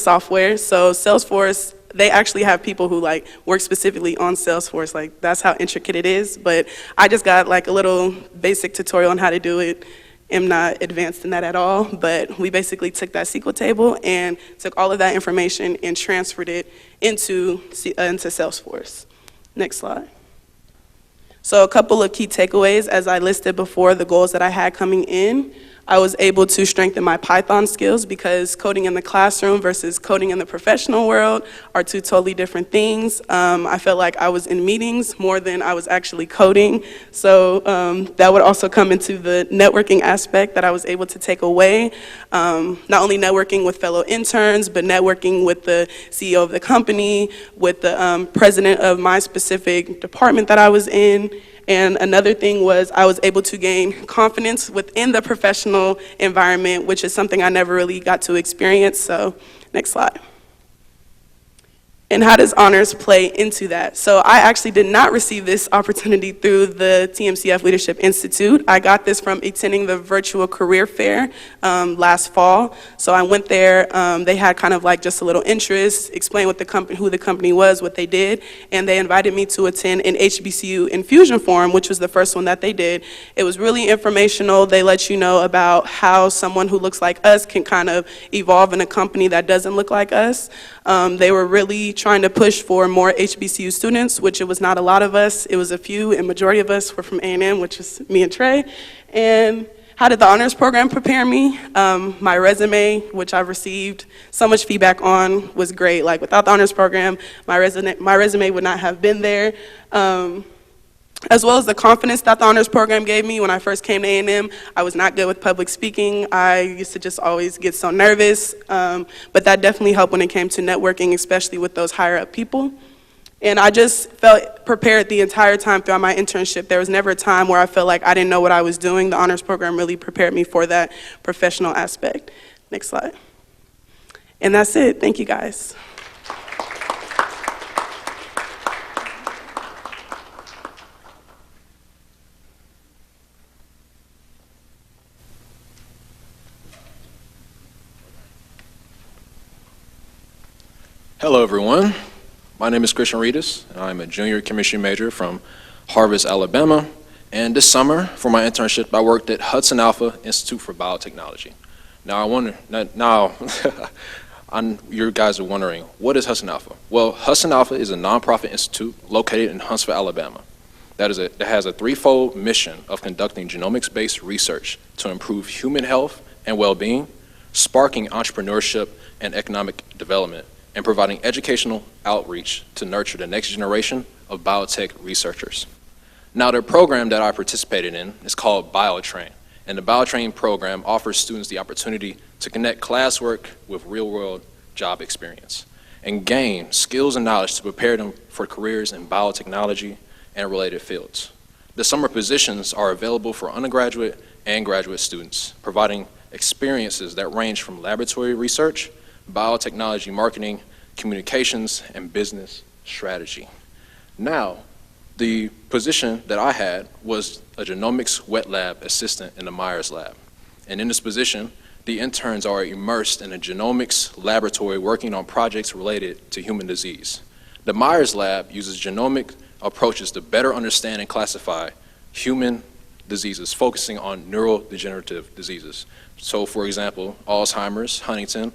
software. So Salesforce, they actually have people who work specifically on Salesforce. That's how intricate it is. But I just got a little basic tutorial on how to do it. I'm not advanced in that at all, but we basically took that SQL table and took all of that information and transferred it into Salesforce. Next slide. So a couple of key takeaways, as I listed before, the goals that I had coming in. I was able to strengthen my Python skills because coding in the classroom versus coding in the professional world are 2 totally different things. I felt like I was in meetings more than I was actually coding. So that would also come into the networking aspect that I was able to take away. Not only networking with fellow interns, but networking with the CEO of the company, with the president of my specific department that I was in. And another thing was I was able to gain confidence within the professional environment, which is something I never really got to experience. So next slide. And how does honors play into that? So I actually did not receive this opportunity through the TMCF Leadership Institute. I got this from attending the virtual career fair last fall. So I went there, they had kind of just a little interest, explain what who the company was, what they did, and they invited me to attend an HBCU Infusion Forum, which was the first one that they did. It was really informational. They let you know about how someone who looks like us can kind of evolve in a company that doesn't look like us. They were really trying to push for more HBCU students, which it was not a lot of us. It was a few, and majority of us were from A&M, which is me and Trey. And how did the honors program prepare me? My resume, which I've received so much feedback on, was great. Without the honors program, my resume would not have been there. As well as the confidence that the honors program gave me. When I first came to A&M, I was not good with public speaking. I used to just always get so nervous, but that definitely helped when it came to networking, especially with those higher up people. And I just felt prepared the entire time throughout my internship. There was never a time where I felt like I didn't know what I was doing. The honors program really prepared me for that professional aspect. Next slide. And that's it. Thank you, guys. Hello, everyone. My name is Christian Reedus, and I'm a junior chemistry major from Harvest, Alabama. And this summer, for my internship, I worked at Hudson Alpha Institute for Biotechnology. Now, you guys are wondering, what is Hudson Alpha? Well, Hudson Alpha is a nonprofit institute located in Huntsville, Alabama. That has a threefold mission of conducting genomics-based research to improve human health and well-being, sparking entrepreneurship and economic development, and providing educational outreach to nurture the next generation of biotech researchers. Now, the program that I participated in is called BioTrain, and the BioTrain program offers students the opportunity to connect classwork with real-world job experience and gain skills and knowledge to prepare them for careers in biotechnology and related fields. The summer positions are available for undergraduate and graduate students, providing experiences that range from laboratory research, biotechnology marketing, communications, and business strategy. Now, the position that I had was a genomics wet lab assistant in the Myers lab. And in this position, the interns are immersed in a genomics laboratory working on projects related to human disease. The Myers lab uses genomic approaches to better understand and classify human diseases, focusing on neurodegenerative diseases. So, for example, Alzheimer's, Huntington,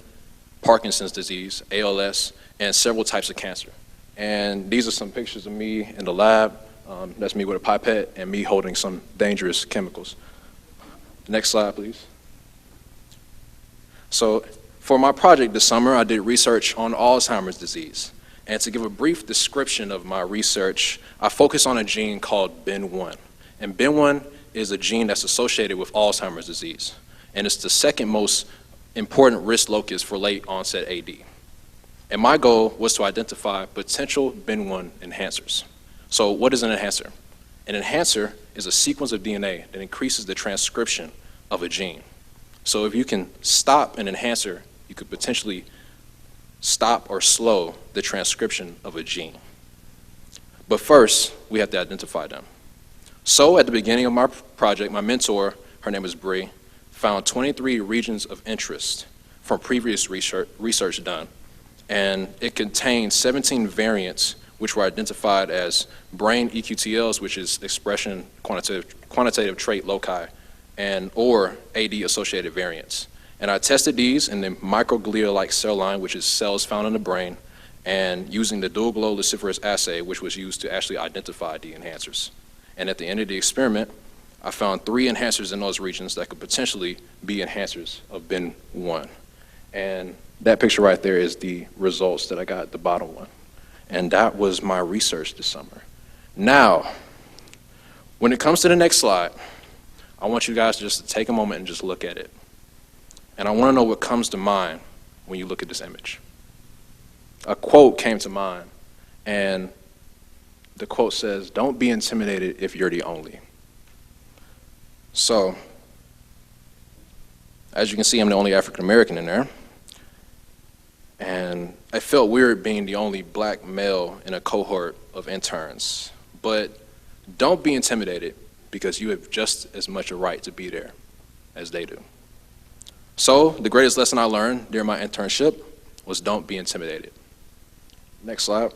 Parkinson's disease, ALS, and several types of cancer. And these are some pictures of me in the lab. That's me with a pipette and me holding some dangerous chemicals. Next slide, please. So for my project this summer, I did research on Alzheimer's disease. And to give a brief description of my research, I focused on a gene called BIN1. And BIN1 is a gene that's associated with Alzheimer's disease. And it's the second most important risk locus for late onset AD. And my goal was to identify potential BIN1 enhancers. So what is an enhancer? An enhancer is a sequence of DNA that increases the transcription of a gene. So if you can stop an enhancer, you could potentially stop or slow the transcription of a gene. But first, we have to identify them. So at the beginning of my project, my mentor, her name is Bree, found 23 regions of interest from previous research done. And it contained 17 variants which were identified as brain EQTLs, which is expression quantitative trait loci, and or AD-associated variants. And I tested these in the microglia-like cell line, which is cells found in the brain, and using the dual glow luciferase assay, which was used to actually identify the enhancers. And at the end of the experiment, I found 3 enhancers in those regions that could potentially be enhancers of BIN1. And that picture right there is the results that I got at the bottom one. And that was my research this summer. Now, when it comes to the next slide, I want you guys just to take a moment and just look at it. And I want to know what comes to mind when you look at this image. A quote came to mind, and the quote says, "Don't be intimidated if you're the only." So, as you can see, I'm the only African American in there. And I felt weird being the only black male in a cohort of interns. But don't be intimidated, because you have just as much a right to be there as they do. So the greatest lesson I learned during my internship was don't be intimidated. Next slide.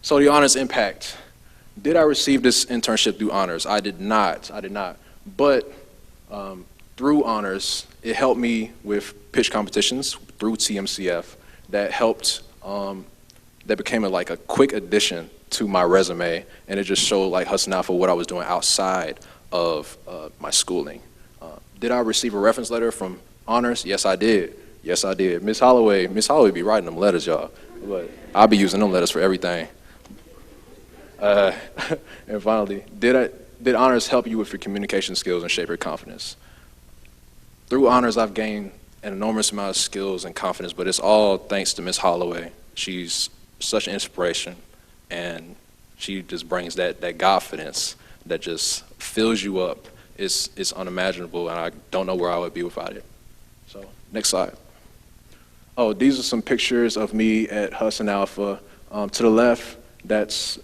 So the honors impact. Did I receive this internship through honors? I did not. But through honors, it helped me with pitch competitions through TMCF that helped, that became like a quick addition to my resume, and it just showed like Hudson Alpha what I was doing outside of my schooling. Did I receive a reference letter from honors? Yes, I did. Miss Holloway be writing them letters, y'all. But I'll be using them letters for everything. And finally, did honors help you with your communication skills and shape your confidence? Through honors, I've gained an enormous amount of skills and confidence, but it's all thanks to Miss Holloway. She's such an inspiration, and she just brings that confidence that just fills you up. It's unimaginable, and I don't know where I would be without it. So, next slide. Oh, these are some pictures of me at Hudson Alpha. To the left, that's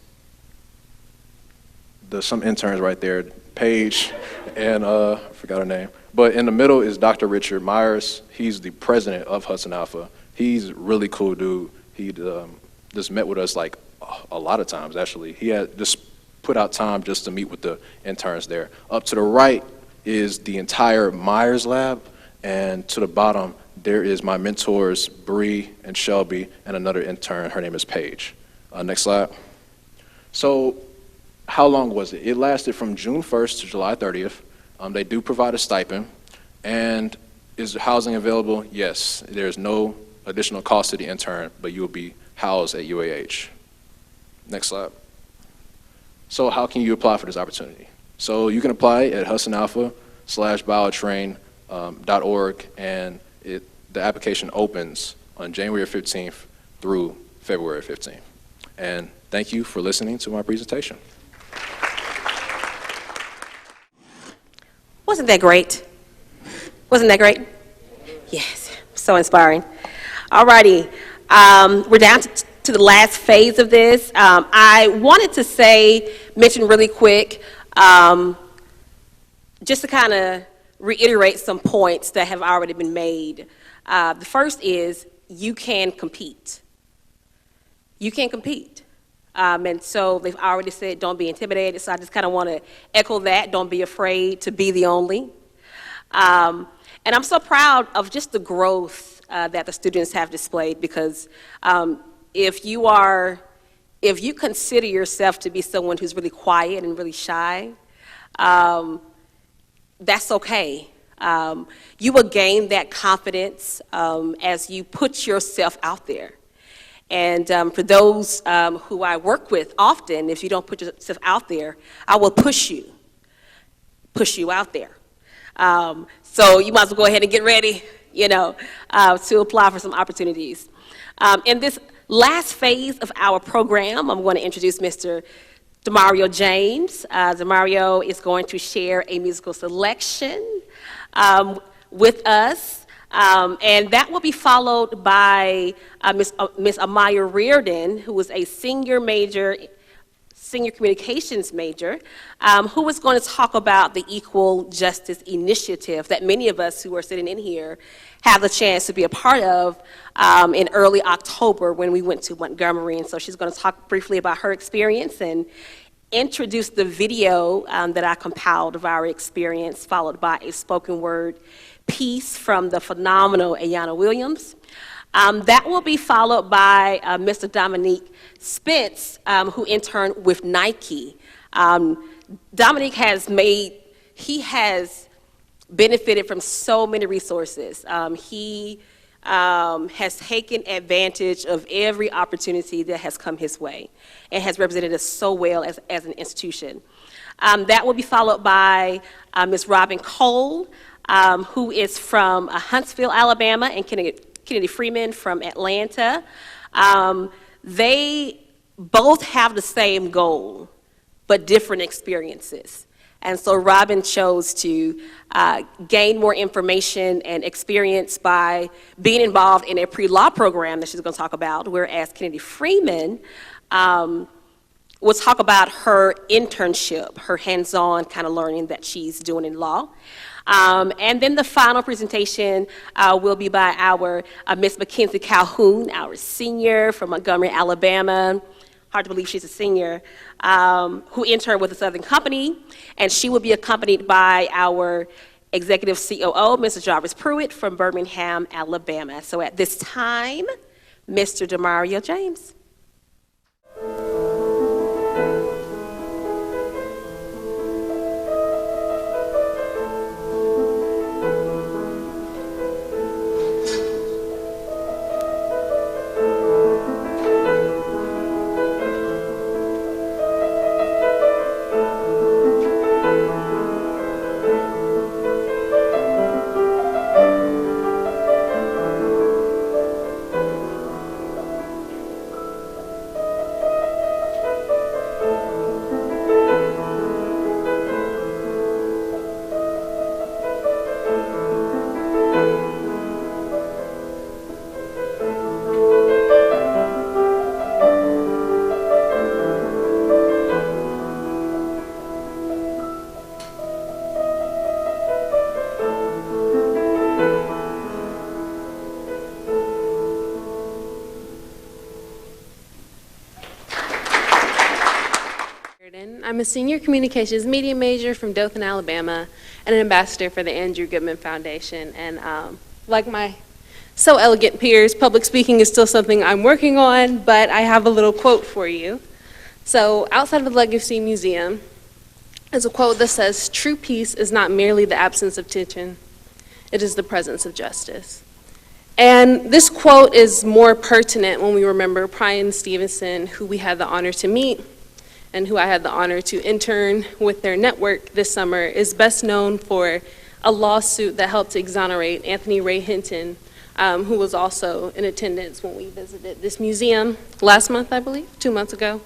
some interns right there, Paige, and I forgot her name. But in the middle is Dr. Richard Myers. He's the president of Hudson Alpha. He's a really cool dude. He just met with us like a lot of times, actually. He had just put out time just to meet with the interns there. Up to the right is the entire Myers lab, and to the bottom, there is my mentors, Bree and Shelby, and another intern. Her name is Paige. Next slide. So how long was it? It lasted from June 1st to July 30th. They do provide a stipend. And is housing available? Yes. There's no additional cost to the intern, but you will be housed at UAH. Next slide. So how can you apply for this opportunity? So you can apply at HudsonAlpha/biotrain.org, and the application opens on January 15th through February 15th. And thank you for listening to my presentation. Wasn't that great? Wasn't that great? Yes, so inspiring. All righty, we're down to the last phase of this. I wanted to mention really quick, just to kind of reiterate some points that have already been made. The first is you can compete. You can compete. And so they've already said don't be intimidated, so I just kind of want to echo that. Don't be afraid to be the only. And I'm so proud of just the growth that the students have displayed, because if you consider yourself to be someone who's really quiet and really shy, that's okay. You will gain that confidence as you put yourself out there. And for those who I work with often, if you don't put yourself out there, I will push you out there. So you might as well go ahead and get ready, to apply for some opportunities. In this last phase of our program, I'm going to introduce Mr. Demario James. Demario is going to share a musical selection with us. And that will be followed by Miss Amaya Reardon, who is a senior communications major, who is going to talk about the Equal Justice Initiative that many of us who are sitting in here have the chance to be a part of in early October when we went to Montgomery. And so she's going to talk briefly about her experience and introduce the video that I compiled of our experience, followed by a spoken word piece from the phenomenal Ayanna Williams. That will be followed by Mr. Dominique Spence, who interned with Nike. Dominique has benefited from so many resources. He has taken advantage of every opportunity that has come his way and has represented us so well as an institution. That will be followed by Ms. Robin Cole, who is from Huntsville, Alabama, and Kennedy Freeman from Atlanta. They both have the same goal, but different experiences. And so Robin chose to gain more information and experience by being involved in a pre-law program that she's going to talk about, whereas Kennedy Freeman will talk about her internship, her hands-on kind of learning that she's doing in law. And then the final presentation will be by our Miss Mackenzie Calhoun, our senior from Montgomery, Alabama. Hard to believe she's a senior, who interned with a Southern company, and she will be accompanied by our executive COO, Mr. Jarvis Pruitt from Birmingham, Alabama. So at this time, Mr. Demario James. I'm a senior communications media major from Dothan, Alabama, and an ambassador for the Andrew Goodman Foundation. And like my so elegant peers, public speaking is still something I'm working on, but I have a little quote for you. So outside of the Legacy Museum is a quote that says, "True peace is not merely the absence of tension, it is the presence of justice." And this quote is more pertinent when we remember Brian Stevenson, who we had the honor to meet and who I had the honor to intern with their network this summer, is best known for a lawsuit that helped to exonerate Anthony Ray Hinton, who was also in attendance when we visited this museum last month, I believe, 2 months ago,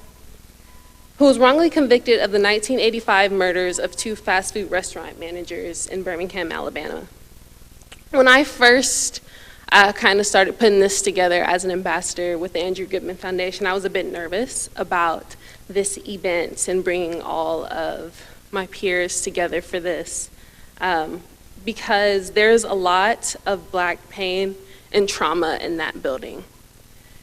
who was wrongly convicted of the 1985 murders of 2 fast food restaurant managers in Birmingham, Alabama. When I first kind of started putting this together as an ambassador with the Andrew Goodman Foundation, I was a bit nervous about this event and bringing all of my peers together for this, because there's a lot of Black pain and trauma in that building.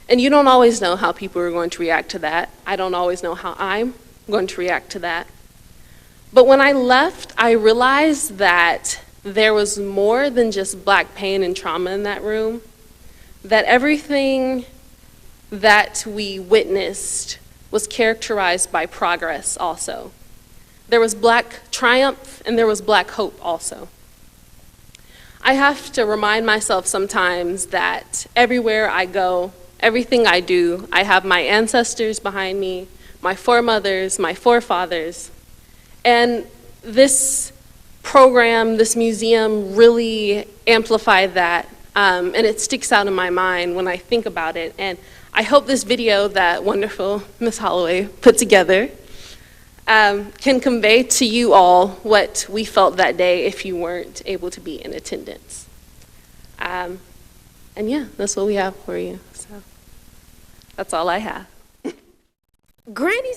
And you don't always know how people are going to react to that. I don't always know how I'm going to react to that. But when I left, I realized that there was more than just Black pain and trauma in that room, that everything that we witnessed was characterized by progress also. There was Black triumph and there was Black hope also. I have to remind myself sometimes that everywhere I go, everything I do, I have my ancestors behind me, my foremothers, my forefathers. And this program, this museum really amplified that, and it sticks out in my mind when I think about it. And I hope this video that wonderful Ms. Holloway put together can convey to you all what we felt that day if you weren't able to be in attendance. And yeah, that's what we have for you. So that's all I have. Granny.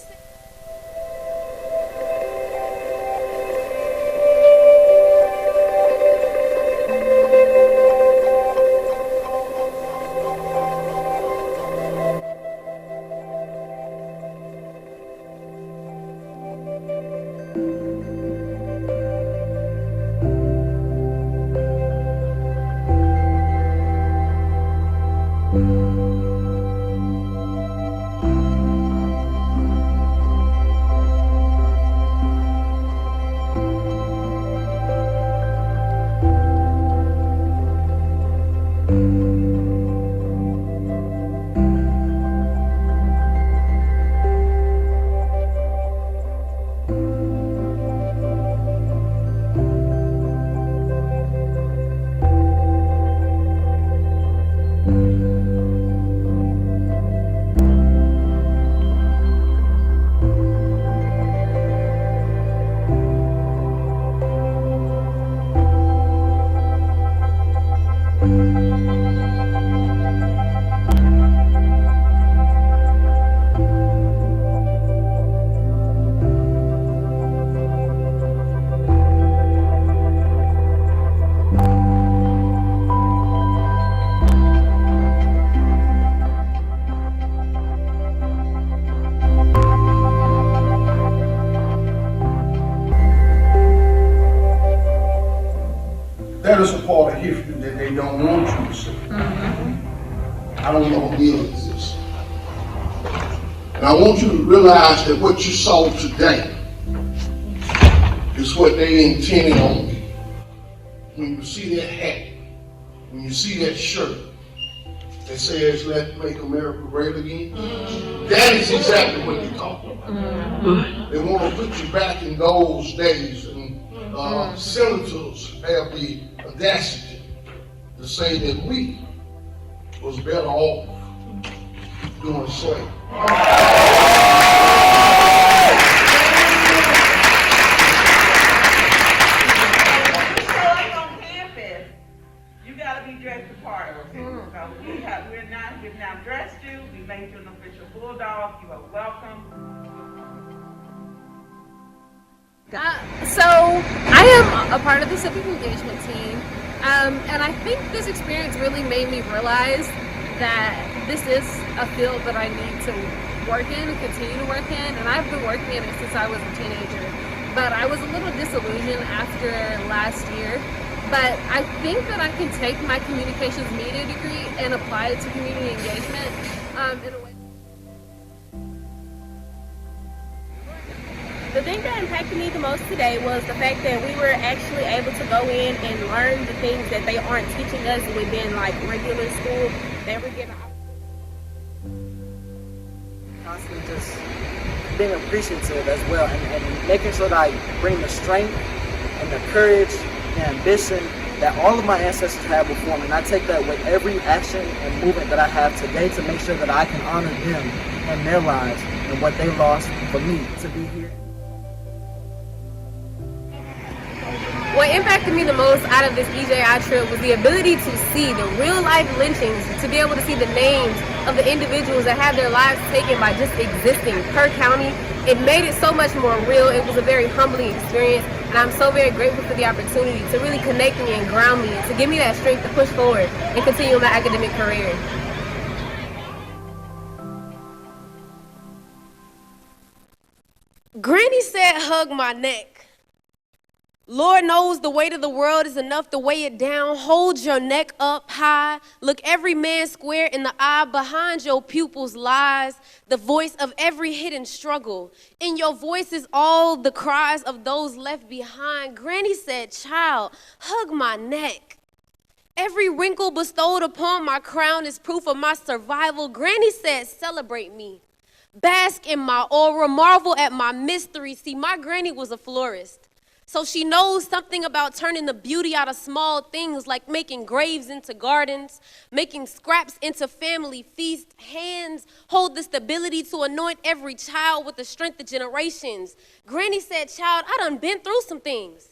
That is a part of history that they don't want you to see. I don't know who is this. And I want you to realize that what you saw today is what they intended on you. When you see that hat, when you see that shirt that says, "Let's make America great again," that is exactly what they're talking about. They want to put you back in those days, and senators have the audacity to say that we was better off doing slavery. We've now dressed you, we made you an official bulldog, you are welcome. So I am a part of the civic engagement team, and I think this experience really made me realize that this is a field that I need to work in and continue to work in, and I've been working in it since I was a teenager. But I was a little disillusioned after last year. But I think that I can take my communications media degree and apply it to community engagement in a way. The thing that impacted me the most today was the fact that we were actually able to go in and learn the things that they aren't teaching us within like regular school. They were given constantly just being appreciative as well, and making sure that I bring the strength and the courage and ambition that all of my ancestors had before me, and I take that with every action and movement that I have today to make sure that I can honor them and their lives and what they lost for me to be here. What impacted me the most out of this EJI trip was the ability to see the real life lynchings, to be able to see the names of the individuals that had their lives taken by just existing per county. It made it so much more real. It was a very humbling experience, and I'm so very grateful for the opportunity to really connect me and ground me and to give me that strength to push forward and continue my academic career. Granny said, hug my neck. Lord knows the weight of the world is enough to weigh it down. Hold your neck up high. Look every man square in the eye. Behind your pupils lies the voice of every hidden struggle. In your voice is all the cries of those left behind. Granny said, child, hug my neck. Every wrinkle bestowed upon my crown is proof of my survival. Granny said, celebrate me. Bask in my aura, marvel at my mystery. See, my granny was a florist. So she knows something about turning the beauty out of small things, like making graves into gardens, making scraps into family feasts. Hands hold the stability to anoint every child with the strength of generations. Granny said, child, I done been through some things.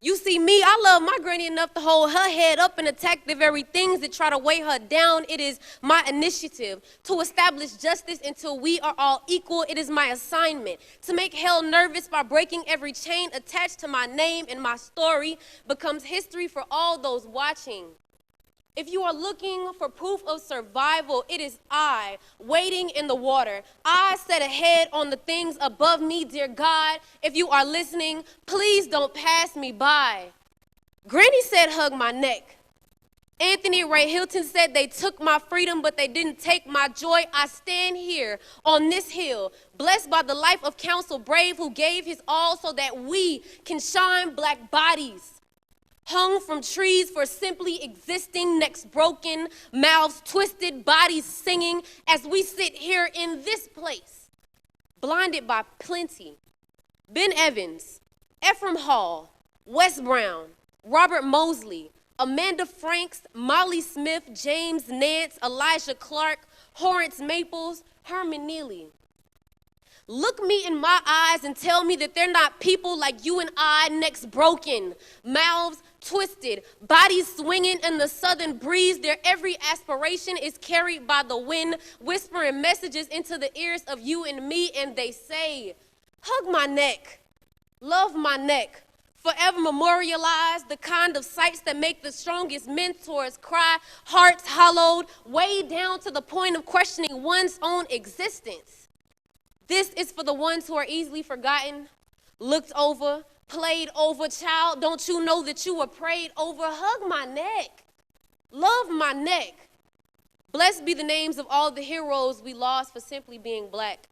You see me, I love my granny enough to hold her head up and attack the very things that try to weigh her down. It is my initiative to establish justice until we are all equal. It is my assignment to make hell nervous by breaking every chain attached to my name, and my story becomes history for all those watching. If you are looking for proof of survival, it is I, wading in the water. I set ahead on the things above me, dear God. If you are listening, please don't pass me by. Granny said, hug my neck. Anthony Ray Hilton said, they took my freedom, but they didn't take my joy. I stand here on this hill, blessed by the life of Counsel Brave, who gave his all so that we can shine black bodies. Hung from trees for simply existing, necks broken, mouths twisted, bodies singing, as we sit here in this place, blinded by plenty. Ben Evans, Ephraim Hall, Wes Brown, Robert Mosley, Amanda Franks, Molly Smith, James Nance, Elijah Clark, Horrence Maples, Herman Neely. Look me in my eyes and tell me that they're not people like you and I, necks broken, mouths twisted, bodies swinging in the southern breeze. Their every aspiration is carried by the wind, whispering messages into the ears of you and me, and they say, hug my neck, love my neck, forever memorialize the kind of sights that make the strongest mentors cry, hearts hollowed, way down to the point of questioning one's own existence. This is for the ones who are easily forgotten, looked over, played over. Child, don't you know that you were prayed over? Hug my neck, love my neck. Blessed be the names of all the heroes we lost for simply being black.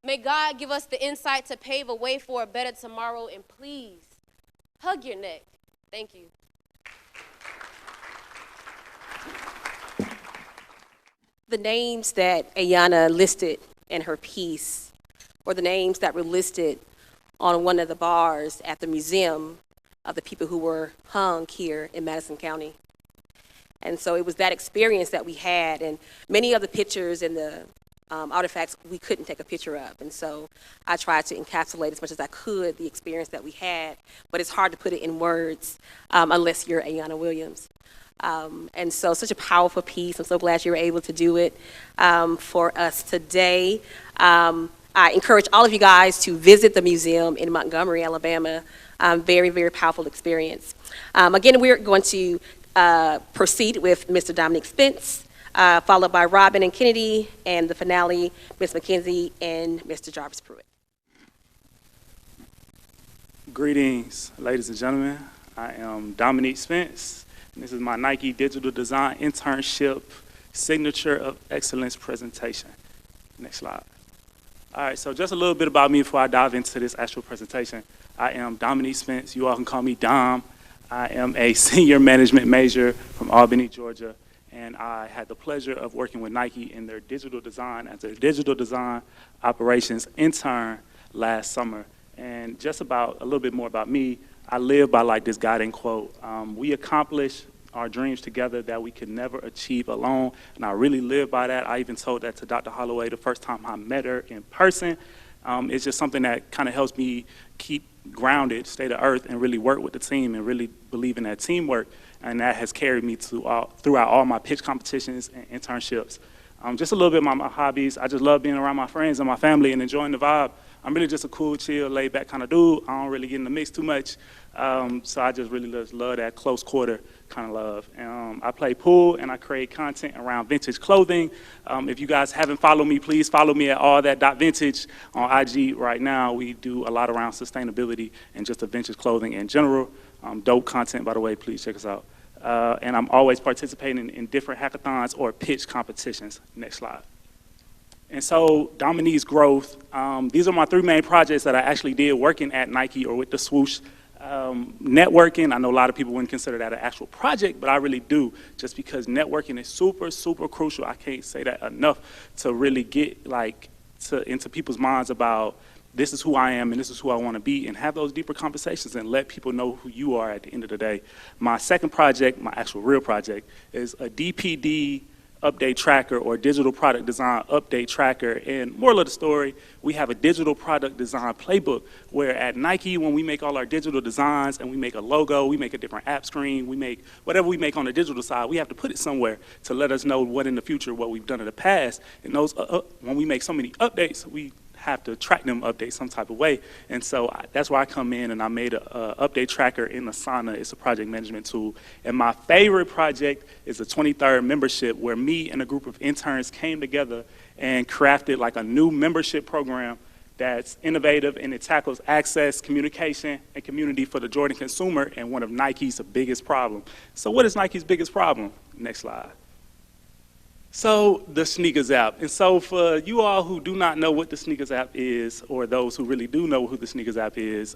May God give us the insight to pave a way for a better tomorrow, and please, hug your neck. Thank you. The names that Ayanna listed in her piece were the names that were listed on one of the bars at the museum of the people who were hung here in Madison County. And so it was that experience that we had, and many of the pictures and the artifacts we couldn't take a picture of. And so I tried to encapsulate as much as I could the experience that we had, but it's hard to put it in words unless you're Ayanna Williams. And so such a powerful piece. I'm so glad you were able to do it for us today. I encourage all of you guys to visit the museum in Montgomery, Alabama. Very, very powerful experience. Again, we're going to proceed with Mr. Dominic Spence, followed by Robin and Kennedy, and the finale, Ms. McKenzie and Mr. Jarvis Pruitt. Greetings, ladies and gentlemen. I am Dominique Spence, and this is my Nike Digital Design Internship Signature of Excellence presentation. Next slide. All right, so just a little bit about me before I dive into this actual presentation. I am Dominique Spence. You all can call me Dom. I am a senior management major from Albany, Georgia, and I had the pleasure of working with Nike in their digital design as their digital design operations intern last summer. And just about a little bit more about me, I live by like this guiding quote, we accomplish our dreams together that we could never achieve alone. And I really live by that. I even told that to Dr. Holloway the first time I met her in person. It's just something that kind of helps me keep grounded, stay to earth, and really work with the team and really believe in that teamwork. And that has carried me throughout all my pitch competitions and internships. Just a little bit about my hobbies. I just love being around my friends and my family and enjoying the vibe. I'm really just a cool, chill, laid-back kind of dude. I don't really get in the mix too much. So I just really just love that close quarter kind of love. I play pool and I create content around vintage clothing. If you guys haven't followed me, please follow me at allthat.vintage on IG right now. We do a lot around sustainability and just the vintage clothing in general. Dope content, by the way, please check us out. And I'm always participating in different hackathons or pitch competitions. Next slide. And so Dominique's growth, these are my 3 main projects that I actually did working at Nike or with the swoosh. Networking, I know a lot of people wouldn't consider that an actual project, but I really do, just because networking is super, super crucial. I can't say that enough to really get into people's minds about this is who I am and this is who I want to be, and have those deeper conversations and let people know who you are at the end of the day. My second project, my actual real project, is a DPD update tracker or digital product design update tracker. And moral of the story, we have a digital product design playbook where at Nike, when we make all our digital designs and we make a logo, we make a different app screen, we make whatever we make on the digital side, we have to put it somewhere to let us know what in the future, what we've done in the past. And those, when we make so many updates, we have to track them updates some type of way. And so that's where I come in, and I made an update tracker in Asana. It's a project management tool. And my favorite project is the 23rd membership, where me and a group of interns came together and crafted like a new membership program that's innovative, and it tackles access, communication, and community for the Jordan consumer, and one of Nike's biggest problems. So what is Nike's biggest problem? Next slide. So the Sneakers app. And so for you all who do not know what the Sneakers app is, or those who really do know who the Sneakers app is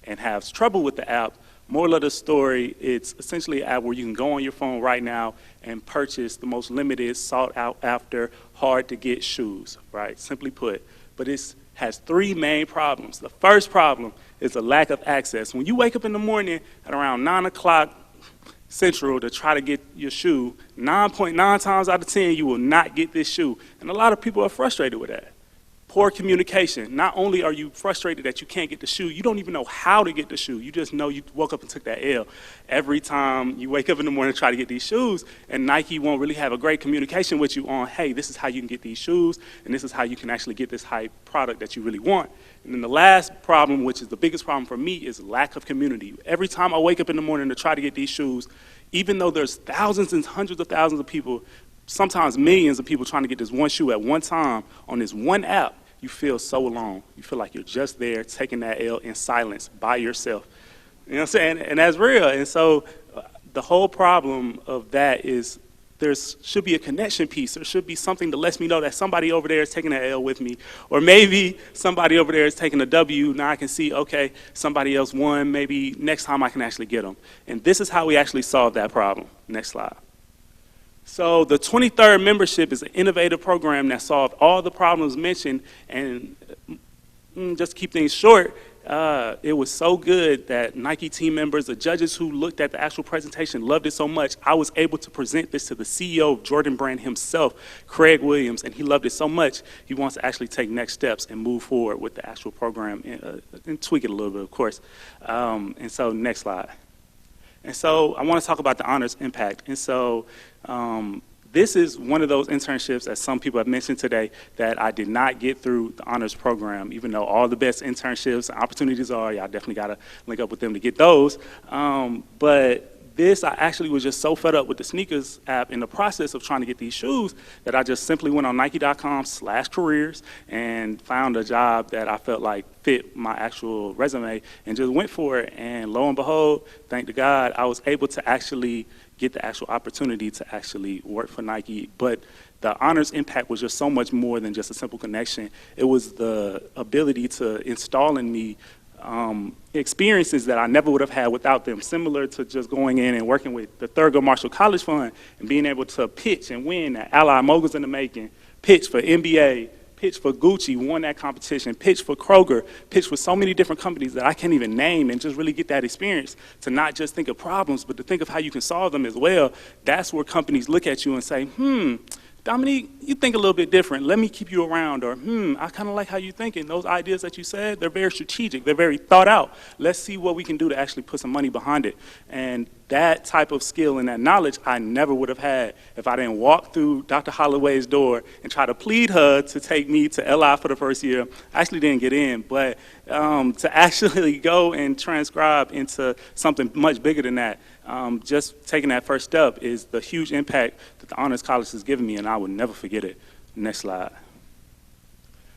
and have trouble with the app, moral of the story, it's essentially an app where you can go on your phone right now and purchase the most limited, sought out after, hard to get shoes, right? Simply put. But it has 3 main problems. The first problem is the lack of access. When you wake up in the morning at around 9 o'clock Central to try to get your shoe, 9.9 times out of 10, you will not get this shoe. And a lot of people are frustrated with that. Poor communication. Not only are you frustrated that you can't get the shoe, you don't even know how to get the shoe. You just know you woke up and took that L. Every time you wake up in the morning to try to get these shoes, and Nike won't really have a great communication with you on, hey, this is how you can get these shoes, and this is how you can actually get this hype product that you really want. And then the last problem, which is the biggest problem for me, is lack of community. Every time I wake up in the morning to try to get these shoes, even though there's thousands and hundreds of thousands of people, sometimes millions of people trying to get this one shoe at one time on this one app, you feel so alone. You feel like you're just there taking that L in silence by yourself. You know what I'm saying? And that's real. And so the whole problem of that is there should be a connection piece. There should be something that lets me know that somebody over there is taking that L with me. Or maybe somebody over there is taking a W. Now I can see, okay, somebody else won. Maybe next time I can actually get them. And this is how we actually solve that problem. Next slide. So the 23rd membership is an innovative program that solved all the problems mentioned, and just to keep things short, it was so good that Nike team members, the judges who looked at the actual presentation loved it so much, I was able to present this to the CEO of Jordan Brand himself, Craig Williams, and he loved it so much, he wants to actually take next steps and move forward with the actual program and tweak it a little bit, of course. And so next slide. And so I want to talk about the honors impact. And so this is one of those internships that some people have mentioned today that I did not get through the honors program, even though all the best internships and opportunities are, y'all definitely got to link up with them to get those. But this, I actually was just so fed up with the sneakers app in the process of trying to get these shoes that I just simply went on Nike.com/careers and found a job that I felt like fit my actual resume and just went for it. And lo and behold, thank to God, I was able to actually get the actual opportunity to actually work for Nike. But the honors impact was just so much more than just a simple connection. It was the ability to install in me experiences that I never would have had without them, similar to just going in and working with the Thurgood Marshall College Fund and being able to pitch and win at Ally Moguls in the Making, pitch for NBA, pitch for Gucci, won that competition, pitch for Kroger, pitch for so many different companies that I can't even name, and just really get that experience to not just think of problems, but to think of how you can solve them as well. That's where companies look at you and say, Dominique, you think a little bit different. Let me keep you around. Or, I kind of like how you're thinking. Those ideas that you said, they're very strategic. They're very thought out. Let's see what we can do to actually put some money behind it. And that type of skill and that knowledge I never would have had if I didn't walk through Dr. Holloway's door and try to plead her to take me to LI for the first year. I actually didn't get in, but to actually go and transcribe into something much bigger than that, just taking that first step is the huge impact that the Honors College has given me, and I will never forget it. Next slide.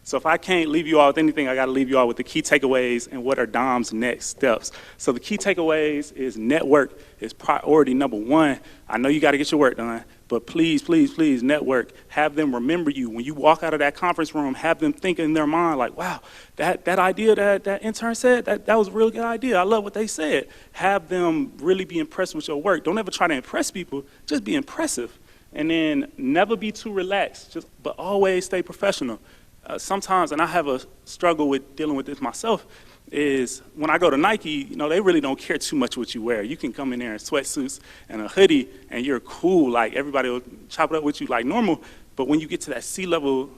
So if I can't leave you all with anything, I got to leave you all with the key takeaways and what are Dom's next steps. So the key takeaways is network is priority number one. I know you got to get your work done, but please, please, please network. Have them remember you. When you walk out of that conference room, have them think in their mind like, wow, that idea that intern said, that was a really good idea. I love what they said. Have them really be impressed with your work. Don't ever try to impress people. Just be impressive. And then never be too relaxed, but always stay professional. Sometimes, and I have a struggle with dealing with this myself, is when I go to Nike, they really don't care too much what you wear. You can come in there in sweatsuits and a hoodie, and you're cool. Like, everybody will chop it up with you like normal. But when you get to that C-level,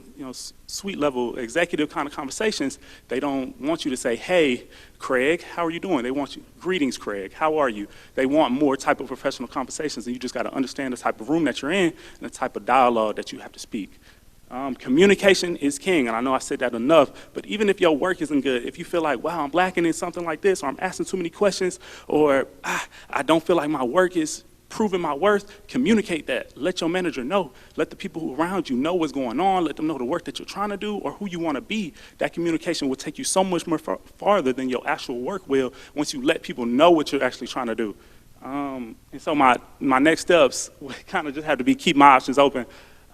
suite level executive kind of conversations, they don't want you to say, hey, Craig, how are you doing? They want you, greetings, Craig, how are you? They want more type of professional conversations, and you just got to understand the type of room that you're in and the type of dialogue that you have to speak. Communication is king, and I know I said that enough, but even if your work isn't good, if you feel like, wow, I'm lacking in something like this, or I'm asking too many questions, or I don't feel like my work is proving my worth, communicate that. Let your manager know. Let the people who around you know what's going on. Let them know the work that you're trying to do or who you want to be. That communication will take you so much more farther than your actual work will once you let people know what you're actually trying to do. And so my next steps would kind of just have to be keep my options open.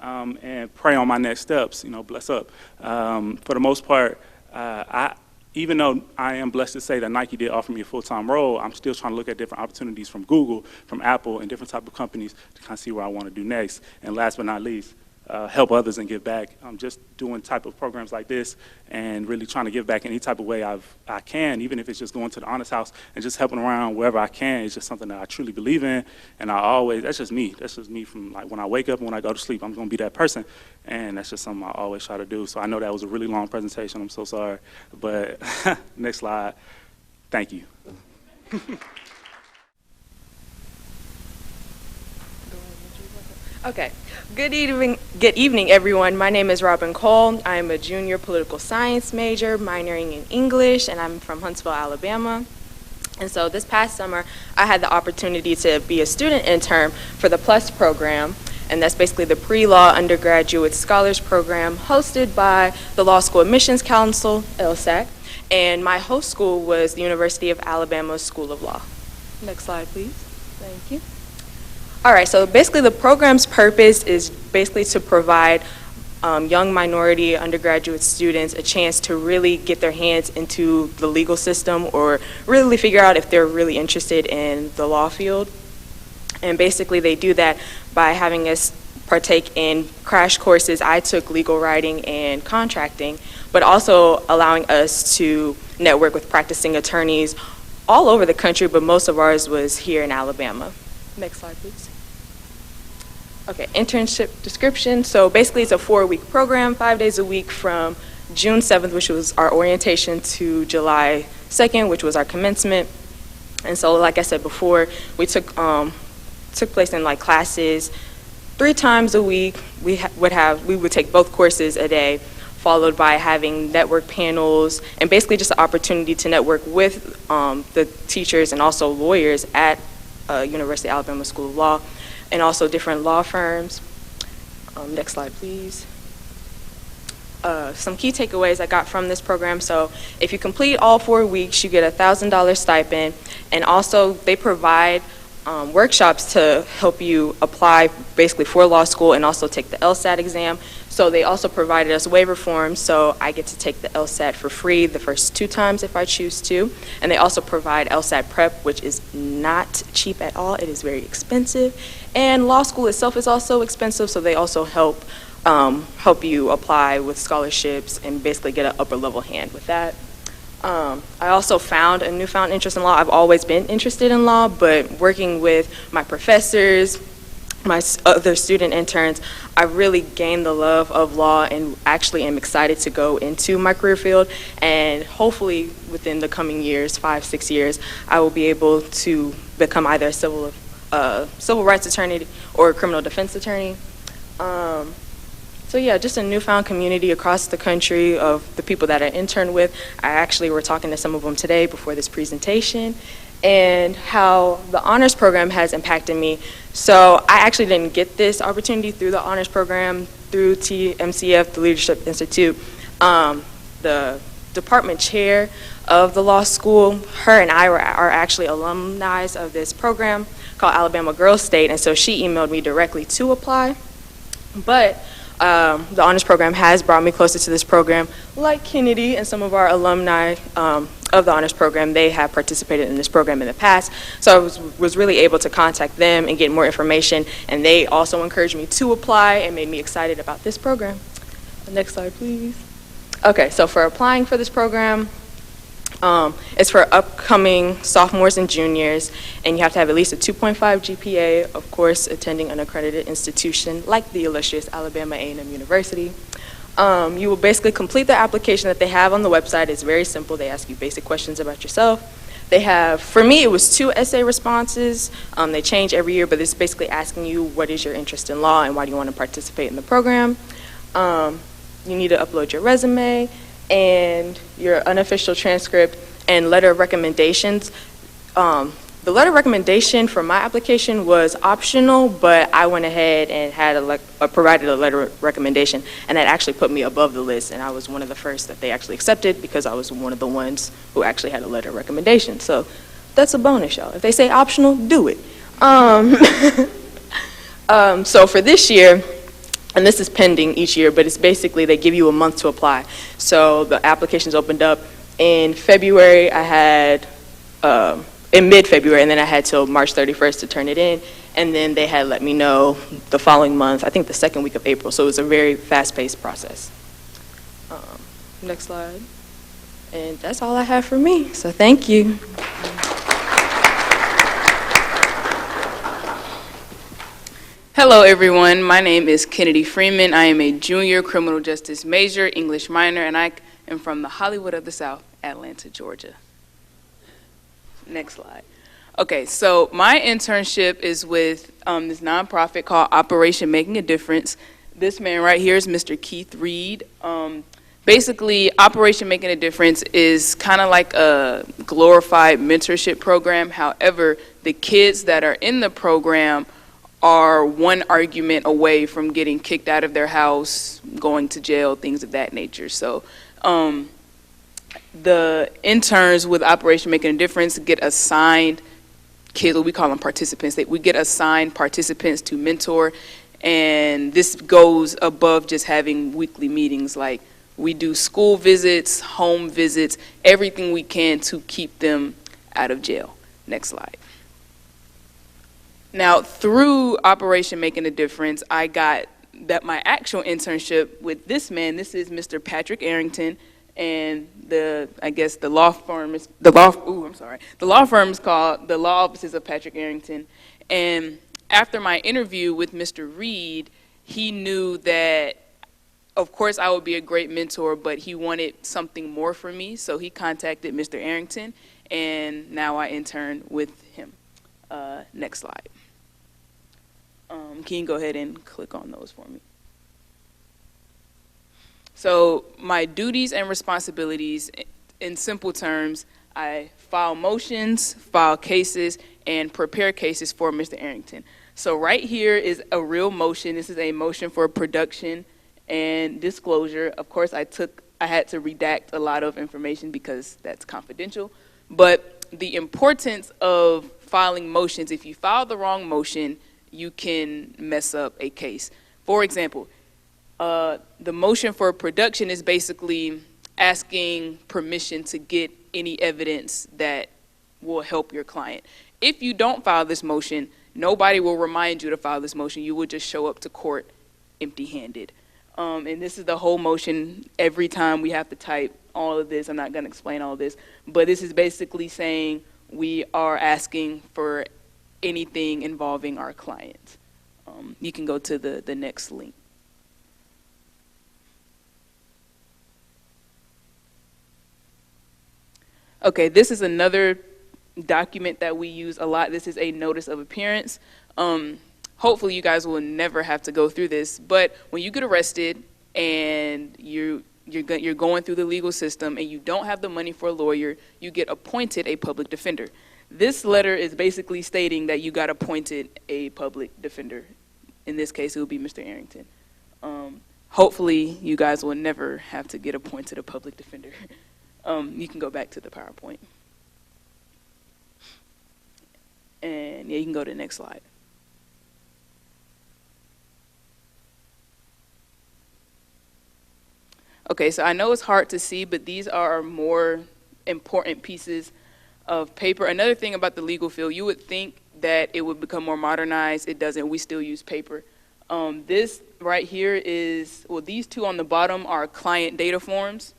And pray on my next steps, bless up. For the most part, even though I am blessed to say that Nike did offer me a full-time role, I'm still trying to look at different opportunities from Google, from Apple, and different type of companies to kind of see where I want to do next. And last but not least, help others and give back. I'm just doing type of programs like this and really trying to give back any type of way I can, even if it's just going to the Honors House and just helping around wherever I can. It's just something that I truly believe in, and that's just me. That's just me from like when I wake up and when I go to sleep, I'm going to be that person, and that's just something I always try to do. So I know that was a really long presentation. I'm so sorry, but next slide. Thank you. Okay. Good evening, everyone. My name is Robin Cole. I am a junior political science major, minoring in English, and I'm from Huntsville, Alabama. And so this past summer, I had the opportunity to be a student intern for the PLUS program, and that's basically the pre-law undergraduate scholars program hosted by the Law School Admissions Council, LSAC, and my host school was the University of Alabama School of Law. Next slide, please. Thank you. All right, so basically the program's purpose is basically to provide young minority undergraduate students a chance to really get their hands into the legal system or really figure out if they're really interested in the law field. And basically they do that by having us partake in crash courses. I took legal writing and contracting, but also allowing us to network with practicing attorneys all over the country, but most of ours was here in Alabama. Next slide, please. Okay, internship description. So basically it's a 4-week program, 5 days a week from June 7th, which was our orientation, to July 2nd, which was our commencement. And so like I said before, we took place in like classes 3 times a week. We would take both courses a day, followed by having network panels and basically just an opportunity to network with the teachers and also lawyers at University of Alabama School of Law, and also different law firms. Next slide, please. Some key takeaways I got from this program. So if you complete all 4 weeks, you get a $1,000 stipend, and also they provide workshops to help you apply basically for law school and also take the LSAT exam. So they also provided us waiver forms, so I get to take the LSAT for free the first 2 times if I choose to. And they also provide LSAT prep, which is not cheap at all. It is very expensive. And law school itself is also expensive, so they also help you apply with scholarships and basically get an upper level hand with that. I also found a newfound interest in law. I've always been interested in law, but working with my professors, my other student interns, I really gained the love of law and actually am excited to go into my career field. And hopefully within the coming years, 5-6 years, I will be able to become either a civil rights attorney or a criminal defense attorney. So yeah, just a newfound community across the country of the people that I interned with. I actually were talking to some of them today before this presentation, and how the honors program has impacted me. So I actually didn't get this opportunity through the honors program, through TMCF, the Leadership Institute. The department chair of the law school, her and I are actually alumni of this program called Alabama Girls State, and so she emailed me directly to apply. But the honors program has brought me closer to this program. Like Kennedy and some of our alumni of the honors program, they have participated in this program in the past. So I was really able to contact them and get more information, and they also encouraged me to apply and made me excited about this program. Next slide, please. Okay, so for applying for this program, it's for upcoming sophomores and juniors, and you have to have at least a 2.5 GPA, of course, attending an accredited institution like the illustrious Alabama A&M University. You will basically complete the application that they have on the website. It's very simple. They ask you basic questions about yourself. They have, for me, it was 2 essay responses. They change every year, but it's basically asking you what is your interest in law and why do you want to participate in the program. You need to upload your resume and your unofficial transcript and letter of recommendations. The letter of recommendation for my application was optional, but I went ahead and had provided a letter of recommendation, and that actually put me above the list, and I was one of the first that they actually accepted because I was one of the ones who actually had a letter of recommendation. So that's a bonus, y'all. If they say optional, do it. So for this year, and this is pending each year, but it's basically they give you a month to apply. So the applications opened up in February. I had, in mid-February, and then I had till March 31st to turn it in. And then they had let me know the following month, I think the second week of April. So it was a very fast-paced process. Next slide. And that's all I have for me, so thank you. Hello everyone, my name is Kennedy Freeman. I am a junior criminal justice major, English minor, and I am from the Hollywood of the South, Atlanta, Georgia. Next slide. Okay, so my internship is with this nonprofit called Operation Making a Difference. This man right here is Mr. Keith Reed. Basically, Operation Making a Difference is kind of like a glorified mentorship program. However, the kids that are in the program are one argument away from getting kicked out of their house, going to jail, things of that nature. So the interns with Operation Making a Difference get assigned kids, we call them participants. We get assigned participants to mentor, and this goes above just having weekly meetings. Like, we do school visits, home visits, everything we can to keep them out of jail. Next slide. Now, through Operation Making a Difference, I got my actual internship with this man. This is Mr. Patrick Arrington, and the law firm is called the Law Offices of Patrick Arrington. And after my interview with Mr. Reed, he knew that, of course, I would be a great mentor, but he wanted something more for me, so he contacted Mr. Arrington, and now I intern with him. Next slide. Can you go ahead and click on those for me? So my duties and responsibilities, in simple terms, I file motions, file cases, and prepare cases for Mr. Arrington. So right here is a real motion. This is a motion for production and disclosure. Of course, I had to redact a lot of information because that's confidential. But the importance of filing motions, if you file the wrong motion, you can mess up a case. For example, the motion for production is basically asking permission to get any evidence that will help your client. If you don't file this motion, nobody will remind you to file this motion. You will just show up to court empty-handed. And this is the whole motion. Every time we have to type all of this. I'm not going to explain all of this, but this is basically saying we are asking for anything involving our client. You can go to the next link. Okay, this is another document that we use a lot. This is a notice of appearance. Hopefully you guys will never have to go through this, but when you get arrested and you're going through the legal system and you don't have the money for a lawyer, you get appointed a public defender. This letter is basically stating that you got appointed a public defender. In this case, it will be Mr. Arrington. Hopefully you guys will never have to get appointed a public defender. You can go back to the PowerPoint. And yeah, you can go to the next slide. Okay, so I know it's hard to see, but these are more important pieces of paper. Another thing about the legal field, you would think that it would become more modernized. It doesn't. We still use paper. This right here is, well, these two on the bottom are client data forms.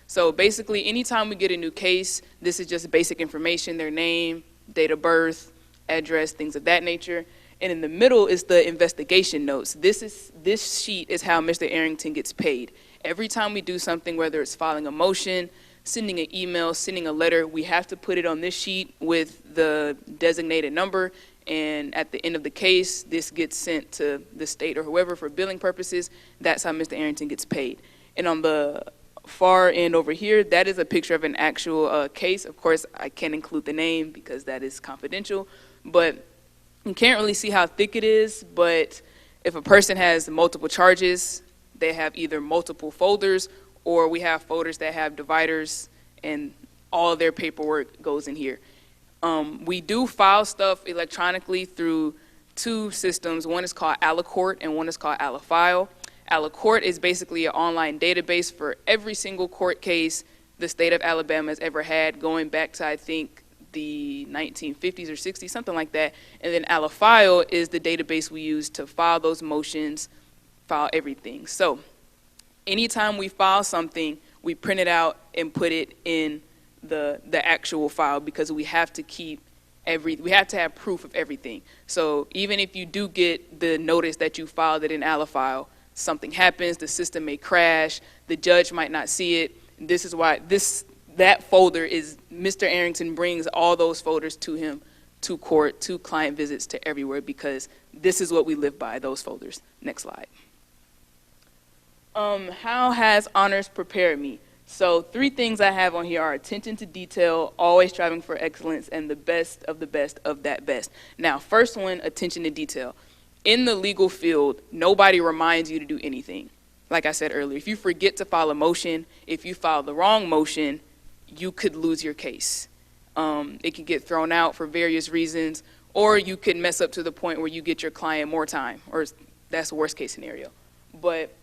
So basically, anytime we get a new case, this is just basic information, their name, date of birth, address, things of that nature. And in the middle is the investigation notes. This sheet is how Mr. Arrington gets paid. Every time we do something, whether it's filing a motion, sending an email, sending a letter, we have to put it on this sheet with the designated number. And at the end of the case, this gets sent to the state or whoever for billing purposes. That's how Mr. Arrington gets paid. And on the far end over here, that is a picture of an actual case. Of course, I can't include the name because that is confidential, but you can't really see how thick it is. But if a person has multiple charges, they have either multiple folders or we have folders that have dividers and all of their paperwork goes in here. We do file stuff electronically through two systems. One is called Alicourt and one is called Alifile. Alicourt is basically an online database for every single court case the state of Alabama has ever had, going back to, I think, the 1950s or 60s, something like that. And then Alifile is the database we use to file those motions, file everything. So anytime we file something, we print it out and put it in the actual file because we have to keep we have to have proof of everything. So even if you do get the notice that you filed it in Alifile, something happens, the system may crash, the judge might not see it. This is why that folder is, Mr. Arrington brings all those folders to him, to court, to client visits, to everywhere, because this is what we live by, those folders. Next slide. How has honors prepared me? So 3 things I have on here are attention to detail, always striving for excellence, and the best of that best. Now, first one, attention to detail. In the legal field, nobody reminds you to do anything. Like I said earlier, if you forget to file a motion, if you file the wrong motion, you could lose your case. It could get thrown out for various reasons, or you could mess up to the point where you get your client more time, or that's the worst case scenario. But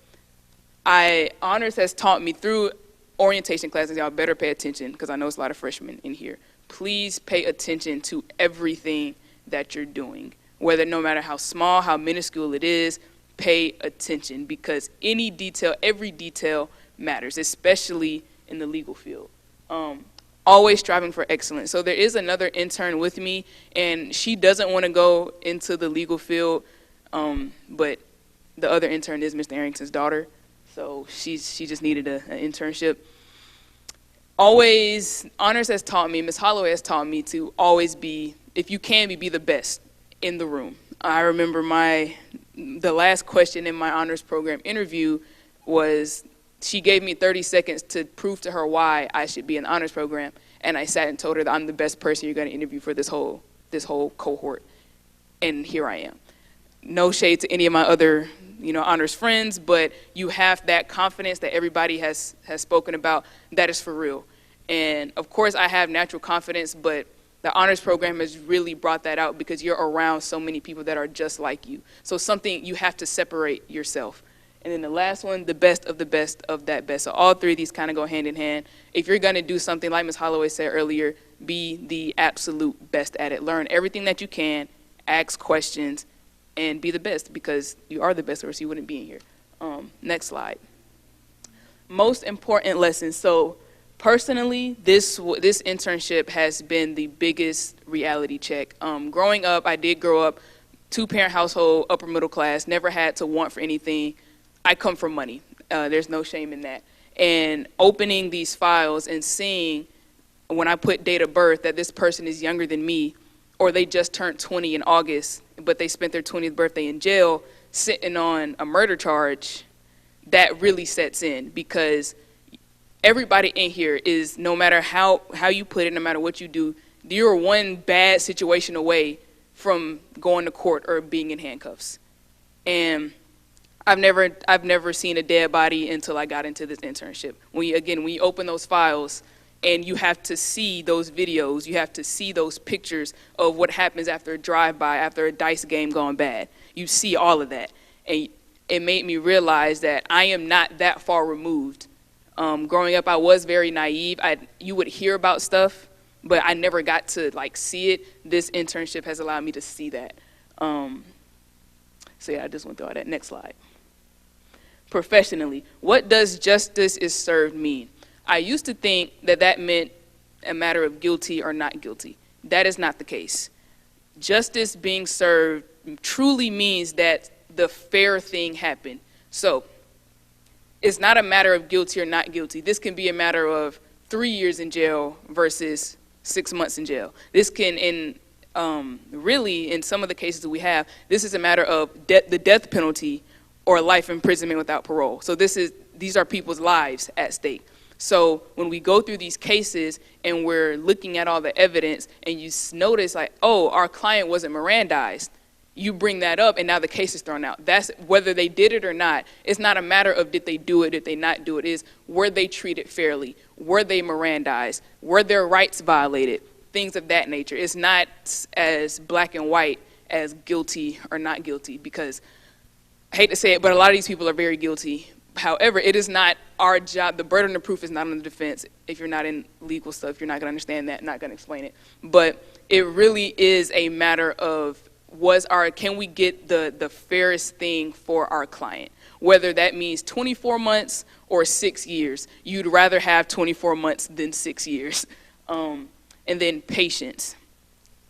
honors has taught me through orientation classes, y'all better pay attention because I know it's a lot of freshmen in here. Please pay attention to everything that you're doing. Whether, no matter how small, how minuscule it is, pay attention because any detail, every detail matters, especially in the legal field. Always striving for excellence. So there is another intern with me, and she doesn't want to go into the legal field, but the other intern is Mr. Arrington's daughter, so she just needed an internship. Always, honors has taught me, Ms. Holloway has taught me to always be, if you can be the best in the room. I remember the last question in my honors program interview was, she gave me 30 seconds to prove to her why I should be in the honors program. And I sat and told her that I'm the best person you're going to interview for this whole cohort. And here I am. No shade to any of my other, honors friends, but you have that confidence that everybody has spoken about. That is for real. And of course, I have natural confidence, but the honors program has really brought that out because you're around so many people that are just like you. So something, you have to separate yourself. And then the last one, the best of that best. So all three of these kind of go hand in hand. If you're going to do something, like Ms. Holloway said earlier, be the absolute best at it. Learn everything that you can, ask questions, and be the best, because you are the best, or else you wouldn't be in here. Next slide. Most important lessons. So personally, this internship has been the biggest reality check. Growing up, I did grow up 2-parent household, upper middle class, never had to want for anything. I come from money. There's no shame in that. And opening these files and seeing when I put date of birth that this person is younger than me, or they just turned 20 in August, but they spent their 20th birthday in jail sitting on a murder charge, that really sets in, because everybody in here is, no matter how you put it, no matter what you do, you're one bad situation away from going to court or being in handcuffs. And I've never seen a dead body until I got into this internship. When you open those files and you have to see those videos, you have to see those pictures of what happens after a drive-by, after a dice game gone bad. You see all of that. And it made me realize that I am not that far removed. Growing up, I was very naive. You would hear about stuff, but I never got to see it. This internship has allowed me to see that. So yeah, I just went through all that. Next slide. Professionally, what does justice is served mean? I used to think that meant a matter of guilty or not guilty. That is not the case. Justice being served truly means that the fair thing happened. So it's not a matter of guilty or not guilty. This can be a matter of 3 years in jail versus 6 months in jail. This can, really, in some of the cases that we have, this is a matter of the death penalty or life imprisonment without parole. So these are people's lives at stake. So when we go through these cases and we're looking at all the evidence and you notice oh, our client wasn't Mirandized, you bring that up and now the case is thrown out. That's whether they did it or not. It's not a matter of did they do it, did they not do it. It's were they treated fairly? Were they Mirandized? Were their rights violated? Things of that nature. It's not as black and white as guilty or not guilty, because I hate to say it, but a lot of these people are very guilty. However, it is not our job. The burden of proof is not on the defense. If you're not in legal stuff, you're not going to understand that, not going to explain it. But it really is a matter of can we get the fairest thing for our client? Whether that means 24 months or 6 years. You'd rather have 24 months than 6 years. And then patience.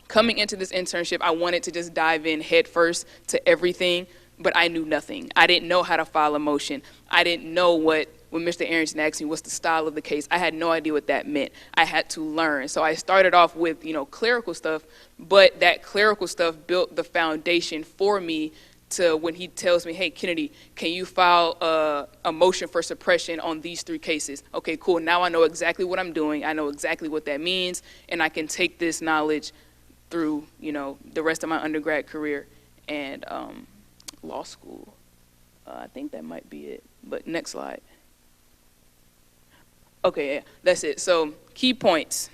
Coming into this internship, I wanted to just dive in head first to everything, but I knew nothing. I didn't know how to file a motion. I didn't know when Mr. Arrington asked me what's the style of the case, I had no idea what that meant. I had to learn. So I started off with, clerical stuff, but that clerical stuff built the foundation for me to when he tells me, hey, Kennedy, can you file a motion for suppression on these 3 cases? Okay, cool. Now I know exactly what I'm doing. I know exactly what that means, and I can take this knowledge through, the rest of my undergrad career and law school. I think that might be it, but next slide. Okay, yeah, that's it. So key points.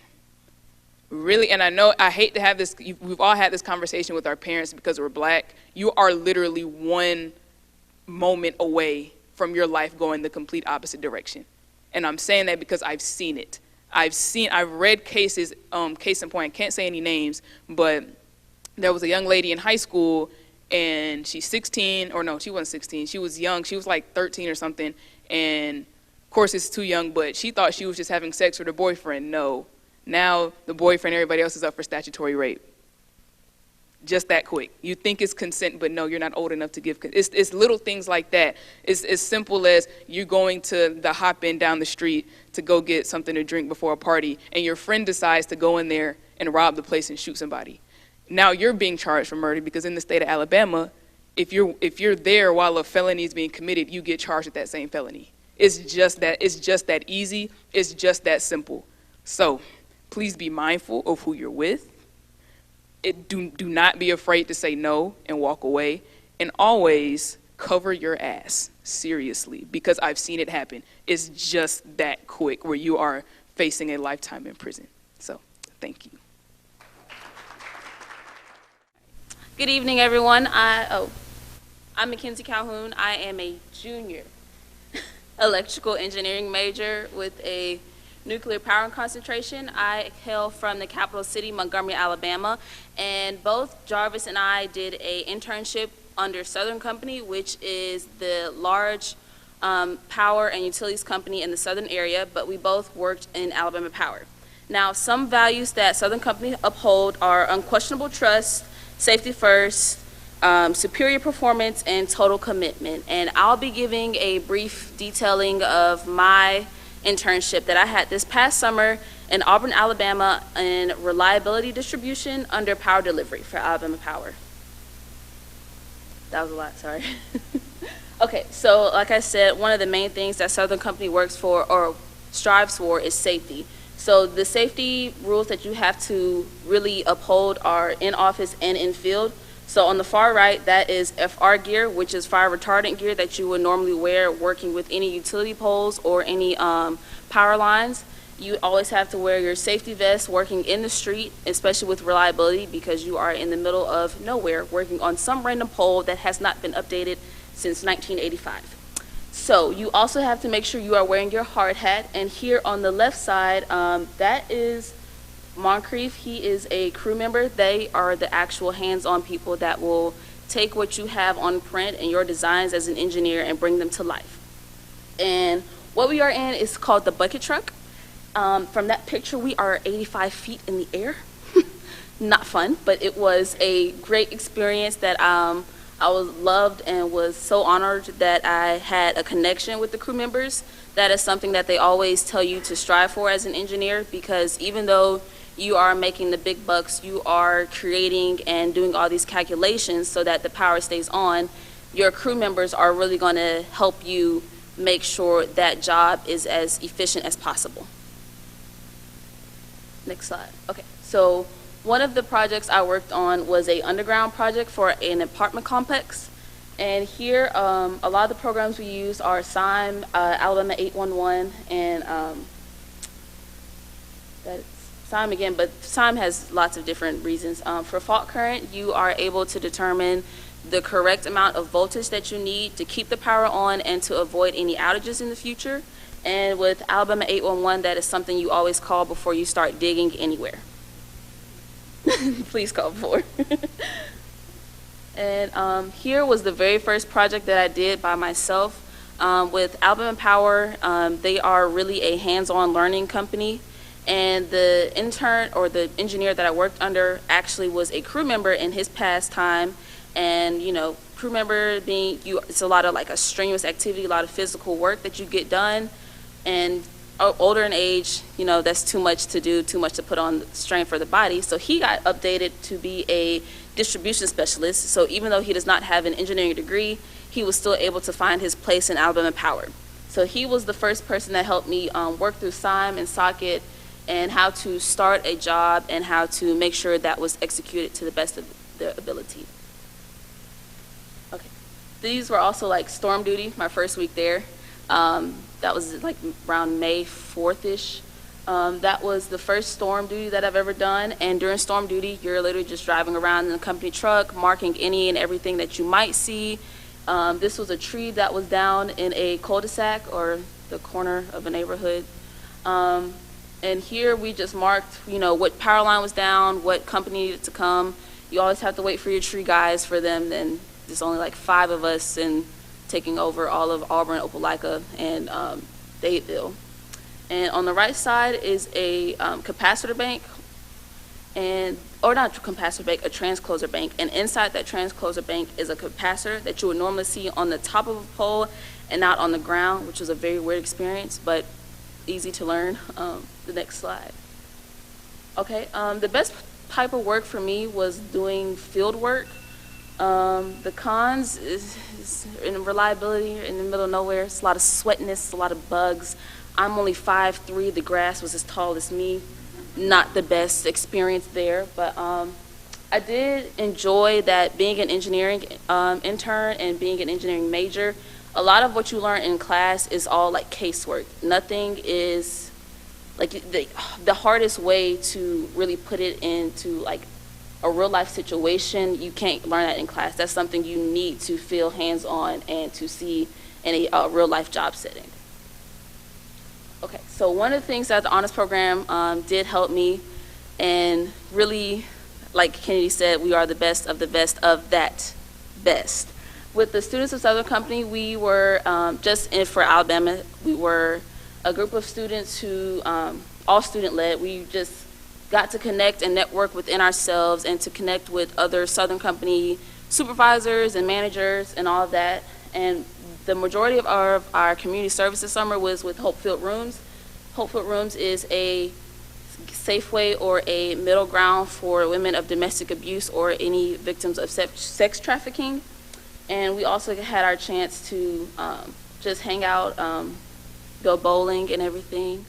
Really, and I know I hate to have this, we've all had this conversation with our parents because we're black. You are literally one moment away from your life going the complete opposite direction. And I'm saying that because I've seen it. I've read cases, case in point, I can't say any names, but there was a young lady in high school and she's 16, or no, she wasn't 16. She was young. She was like 13 or something. And of course, it's too young, but she thought she was just having sex with her boyfriend. No. Now the boyfriend, everybody else is up for statutory rape. Just that quick. You think it's consent, but no, you're not old enough to give consent. It's little things like that. It's as simple as you going to the hop-in down the street to go get something to drink before a party, and your friend decides to go in there and rob the place and shoot somebody. Now you're being charged for murder because in the state of Alabama, if you're there while a felony is being committed, you get charged with that same felony. It's just that easy. It's just that simple. So Please be mindful of who you're with. Do not be afraid to say no and walk away. And always cover your ass, seriously, because I've seen it happen. It's just that quick where you are facing a lifetime in prison. So, thank you. Good evening, everyone. I'm Mackenzie Calhoun. I am a junior electrical engineering major with a nuclear power concentration. I hail from the capital city, Montgomery, Alabama, and both Jarvis and I did an internship under Southern Company, which is the large power and utilities company in the southern area, but we both worked in Alabama Power. Now, some values that Southern Company uphold are unquestionable trust, safety first, superior performance, and total commitment. And I'll be giving a brief detailing of my internship that I had this past summer in Auburn, Alabama, in reliability distribution under power delivery for Alabama Power. That was a lot, sorry. Okay, so like I said, one of the main things that Southern Company works for or strives for is safety. So the safety rules that you have to really uphold are in office and in field. So on the far right, that is FR gear, which is fire retardant gear that you would normally wear working with any utility poles or any power lines. You always have to wear your safety vest working in the street, especially with reliability, because you are in the middle of nowhere working on some random pole that has not been updated since 1985. So you also have to make sure you are wearing your hard hat. And here on the left side, that is Moncrief. He is a crew member. They are the actual hands-on people that will take what you have on print and your designs as an engineer and bring them to life. And what we are in is called the bucket truck. From that picture, we are 85 feet in the air. Not fun, but it was a great experience that I was loved and was so honored that I had a connection with the crew members. That is something that they always tell you to strive for as an engineer, because even though you are making the big bucks, you are creating and doing all these calculations so that the power stays on. Your crew members are really going to help you make sure that job is as efficient as possible. Next slide. Okay, so one of the projects I worked on was a underground project for an apartment complex. And here, a lot of the programs we use are SIME, Alabama 811, and that's SIME again, but SIME has lots of different reasons. For fault current, you are able to determine the correct amount of voltage that you need to keep the power on and to avoid any outages in the future. And with Alabama 811, that is something you always call before you start digging anywhere. Please call before. And here was the very first project that I did by myself. With Alabama Power, they are really a hands-on learning company. And the intern or the engineer that I worked under actually was a crew member in his past time. And, you know, crew member being, it's a lot of like a strenuous activity, a lot of physical work that you get done. And older in age, you know, that's too much to do, too much to put on strain for the body. So he got updated to be a distribution specialist. So even though he does not have an engineering degree, he was still able to find his place in Alabama Power. So he was the first person that helped me work through SIME and socket and how to start a job and how to make sure that was executed to the best of their ability. Okay, these were also like storm duty, my first week there. That was like around May 4th-ish. That was the first storm duty that I've ever done. And during storm duty, you're literally just driving around in a company truck, marking any and everything that you might see. This was a tree that was down in a cul-de-sac or the corner of a neighborhood. And here we just marked, you know, what power line was down, what company needed to come. You always have to wait for your tree guys for them. Then there's only like 5 of us and taking over all of Auburn, Opelika, and Dadeville. And on the right side is a capacitor bank, or not a capacitor bank, a transcloser bank. And inside that transcloser bank is a capacitor that you would normally see on the top of a pole and not on the ground, which was a very weird experience, but easy to learn. The next slide. Okay, the best type of work for me was doing field work. The cons is in reliability, in the middle of nowhere. It's a lot of sweatiness, a lot of bugs. I'm only 5'3", the grass was as tall as me. not the best experience there, but I did enjoy that being an engineering intern and being an engineering major. A lot of what you learn in class is all like casework. Nothing is like the hardest way to really put it into like a real life situation. You can't learn that in class. That's something you need to feel hands-on and to see in a real life job setting. Okay, so one of the things that the honors program did help me, and really, like Kennedy said, we are the best of that best. With the Students of Southern Company, we were just in for Alabama. We were a group of students who, all student-led. We just got to connect and network within ourselves and to connect with other Southern Company supervisors and managers and all of that. And the majority of our community service this summer was with Hope-Filled Rooms. Hope-Filled Rooms is a safe way or a middle ground for women of domestic abuse or any victims of sex trafficking. And we also had our chance to just hang out, go bowling and everything.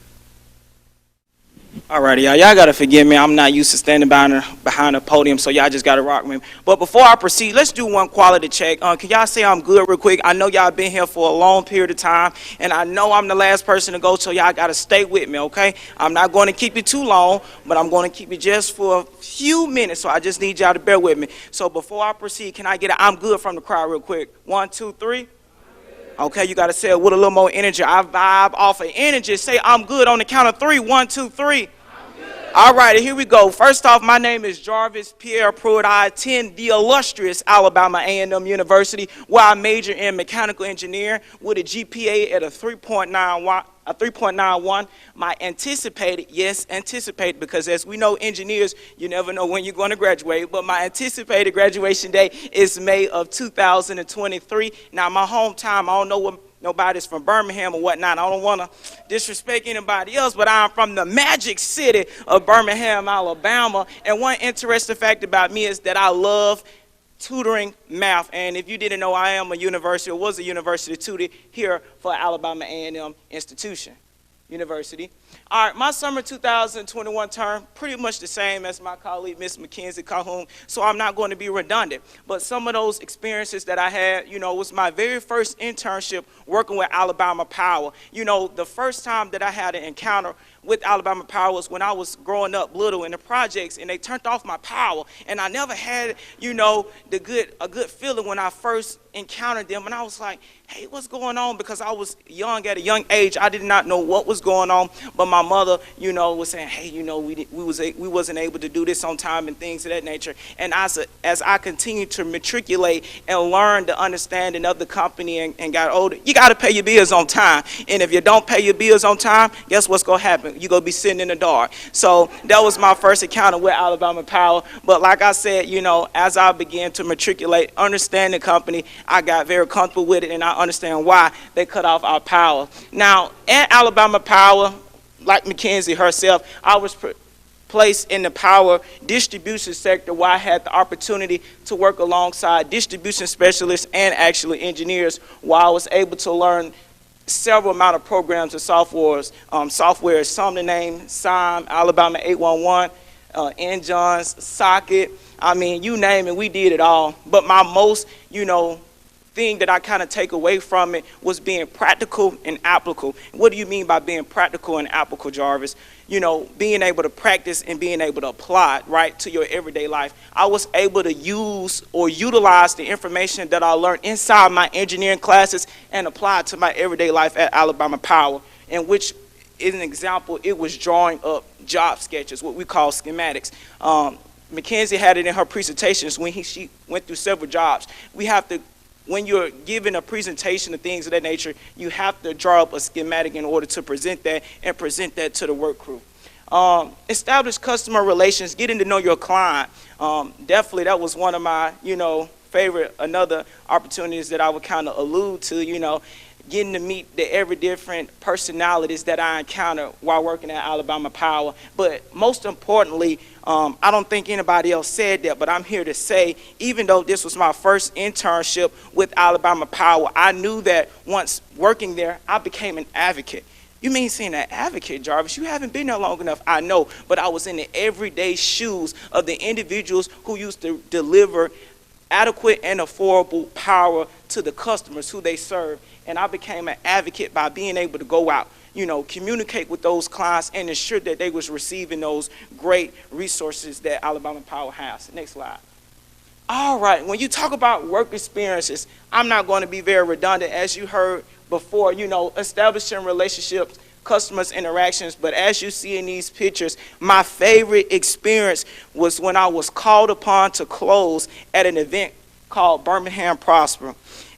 Alrighty, y'all gotta forgive me. I'm not used to standing behind a podium, so y'all just gotta rock me. But before I proceed, let's do one quality check. Can y'all say I'm good real quick? I know y'all been here for a long period of time, and I know I'm the last person to go, so y'all gotta stay with me, okay? I'm not going to keep you too long, but I'm going to keep you just for a few minutes, so I just need y'all to bear with me. So before I proceed, can I get a I'm good from the crowd real quick? 1, 2, 3. Okay, you got to say it with a little more energy. I vibe off of energy. Say I'm good on the count of 3. 1, 2, 3. All right, here we go. First off, my name is Jarvis Pierre Pruitt. I attend the illustrious Alabama A&M University, where I major in mechanical engineering with a GPA at a 3.91. My anticipated, yes, anticipated, because as we know, engineers, you never know when you're going to graduate, but my anticipated graduation day is May of 2023. Now, my hometown, I don't know what nobody's from Birmingham or whatnot. I don't want to disrespect anybody else, but I'm from the magic city of Birmingham, Alabama. And one interesting fact about me is that I love tutoring math. And if you didn't know, I am a university, or was a university tutor here for Alabama A&M Institution University. All right, my summer 2021 term, pretty much the same as my colleague, Miss Mackenzie Calhoun, so I'm not going to be redundant. But some of those experiences that I had, was my very first internship working with Alabama Power. The first time that I had an encounter with Alabama Power was when I was growing up little in the projects, and they turned off my power. And I never had, a good feeling when I first encountered them. And I was like, hey, what's going on? Because I was young at a young age. I did not know what was going on. But my mother, was saying, hey, we wasn't able to do this on time and things of that nature. And as I continued to matriculate and learn the understanding of the company and got older, you got to pay your bills on time. And if you don't pay your bills on time, guess what's going to happen? You're going to be sitting in the dark. So that was my first encounter with Alabama Power. But like I said, as I began to matriculate, understand the company, I got very comfortable with it, and I understand why they cut off our power. Now, at Alabama Power, like Mackenzie herself, I was placed in the power distribution sector, where I had the opportunity to work alongside distribution specialists and actually engineers, while I was able to learn several amount of programs and software, some to name, SIME, Alabama 811, NJONS, Socket. I mean, you name it, we did it all. But my most, thing that I kind of take away from it was being practical and applicable. What do you mean by being practical and applicable, Jarvis? Being able to practice and being able to apply it, right, to your everyday life. I was able to use or utilize the information that I learned inside my engineering classes and apply it to my everyday life at Alabama Power, in which, as an example, it was drawing up job sketches, what we call schematics. Mackenzie had it in her presentations when she went through several jobs. When you're giving a presentation of things of that nature, you have to draw up a schematic in order to present that and present that to the work crew. Establish customer relations, getting to know your client. Definitely that was one of my, favorite, another opportunities that I would kind of allude to, getting to meet the every different personalities that I encounter while working at Alabama Power. But most importantly, I don't think anybody else said that, but I'm here to say, even though this was my first internship with Alabama Power, I knew that once working there, I became an advocate. You mean saying an advocate, Jarvis? You haven't been there long enough. I know, but I was in the everyday shoes of the individuals who used to deliver adequate and affordable power to the customers who they serve. And I became an advocate by being able to go out, communicate with those clients and ensure that they was receiving those great resources that Alabama Power has. Next slide. All right, when you talk about work experiences, I'm not going to be very redundant, as you heard before, establishing relationships, customers interactions, but as you see in these pictures, my favorite experience was when I was called upon to close at an event called Birmingham Prosper.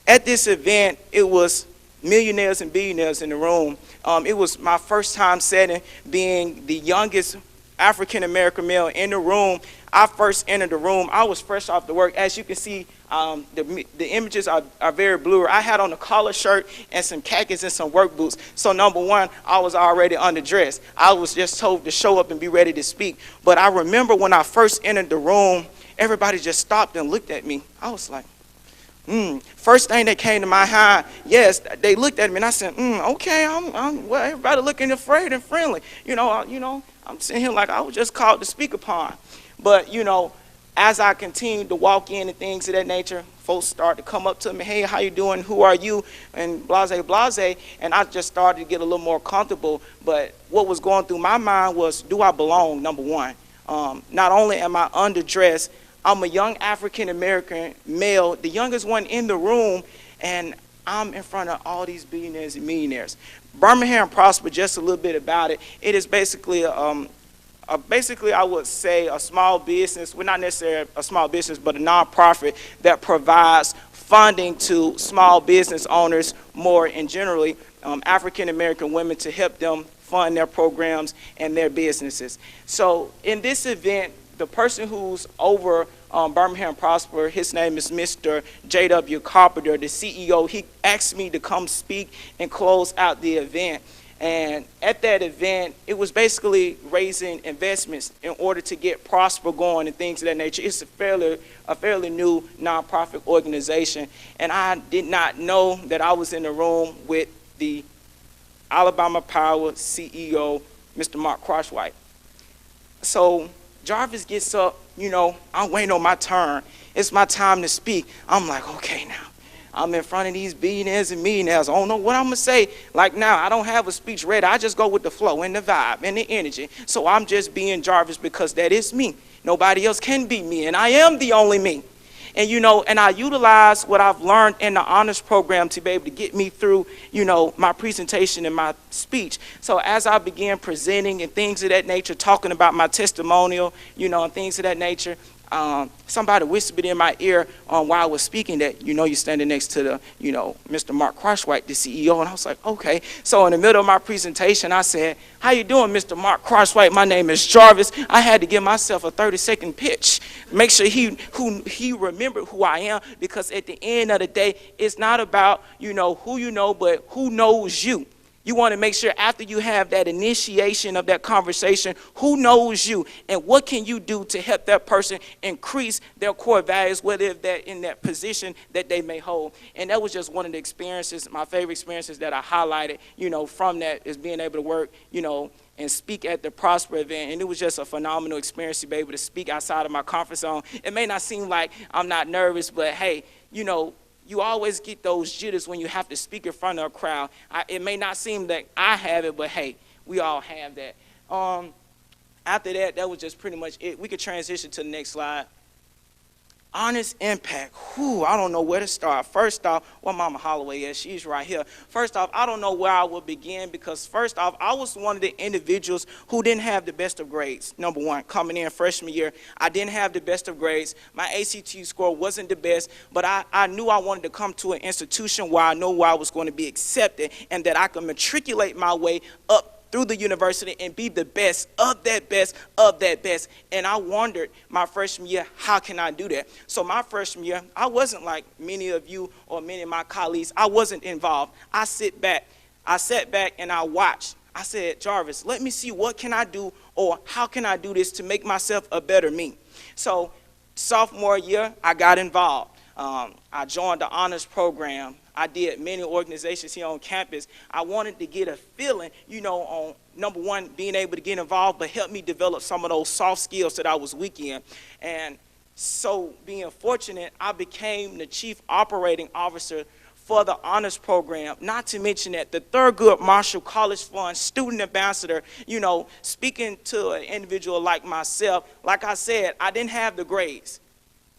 At this event, it was millionaires and billionaires in the room. It was my first time setting, being the youngest African-American male in the room. I first entered the room. I was fresh off the work. As you can see, the images are very blurry. I had on a collar shirt and some khakis and some work boots. So number one, I was already underdressed. I was just told to show up and be ready to speak. But I remember when I first entered the room, everybody just stopped and looked at me. I was like, First thing that came to my mind, yes, they looked at me and I said, okay, well, everybody looking afraid and friendly. I'm sitting here like I was just called to speak upon. But, as I continued to walk in and things of that nature, folks started to come up to me, hey, how you doing? Who are you? And blase, blase. And I just started to get a little more comfortable. But what was going through my mind was, do I belong, number one? Not only am I underdressed, I'm a young African-American male, the youngest one in the room, and I'm in front of all these billionaires and millionaires. Birmingham Prosper, just a little bit about it. It is basically, basically I would say a small business, well not necessarily a small business, but a nonprofit that provides funding to small business owners more and generally African-American women to help them fund their programs and their businesses. So in this event, the person who's over Birmingham Prosper, his name is Mr. J.W. Carpenter, the CEO. He asked me to come speak and close out the event. And at that event, it was basically raising investments in order to get Prosper going and things of that nature. It's a fairly new nonprofit organization. And I did not know that I was in the room with the Alabama Power CEO, Mr. Mark Crosswhite. So Jarvis gets up, I'm waiting on my turn. It's my time to speak. I'm like, okay, now, I'm in front of these billionaires and millionaires. I don't know what I'm going to say. Like now, I don't have a speech ready. I just go with the flow and the vibe and the energy. So I'm just being Jarvis because that is me. Nobody else can be me, and I am the only me. And, and I utilize what I've learned in the honors program to be able to get me through, my presentation and my speech. So as I began presenting and things of that nature, talking about my testimonial, and things of that nature, somebody whispered in my ear while I was speaking that, you're standing next to the, Mr. Mark Crosswhite, the CEO. And I was like, okay. So in the middle of my presentation, I said, how you doing, Mr. Mark Crosswhite? My name is Jarvis. I had to give myself a 30-second pitch. Make sure he remembered who I am, because at the end of the day, it's not about, who you know, but who knows you. You want to make sure after you have that initiation of that conversation, who knows you and what can you do to help that person increase their core values, whether they're in that position that they may hold. And that was just one of the experiences, my favorite experiences that I highlighted, from that is being able to work, and speak at the Prosper event. And it was just a phenomenal experience to be able to speak outside of my comfort zone. It may not seem like I'm not nervous, but hey, you always get those jitters when you have to speak in front of a crowd. It may not seem that I have it, but hey, we all have that. After that, that was just pretty much it. We could transition to the next slide. Honest impact. I don't know where to start. First off, well, Mama Holloway is, she's right here. First off, I don't know where I would begin, because first off, I was one of the individuals who didn't have the best of grades. Number one, coming in freshman year, I didn't have the best of grades. My ACT score wasn't the best, but I knew I wanted to come to an institution where I know where I was going to be accepted and that I could matriculate my way up through the university and be the best of that best of that best. And I wondered my freshman year, how can I do that? So my freshman year, I wasn't like many of you or many of my colleagues. I wasn't involved. I sat back and I watched. I said, Jarvis, let me see what can I do, or how can I do this to make myself a better me? So sophomore year, I got involved. I joined the honors program. I did many organizations here on campus. I wanted to get a feeling, on number one, being able to get involved, but help me develop some of those soft skills that I was weak in. And so being fortunate, I became the chief operating officer for the honors program, not to mention that the Thurgood Marshall College Fund student ambassador, speaking to an individual like myself, like I said, I didn't have the grades.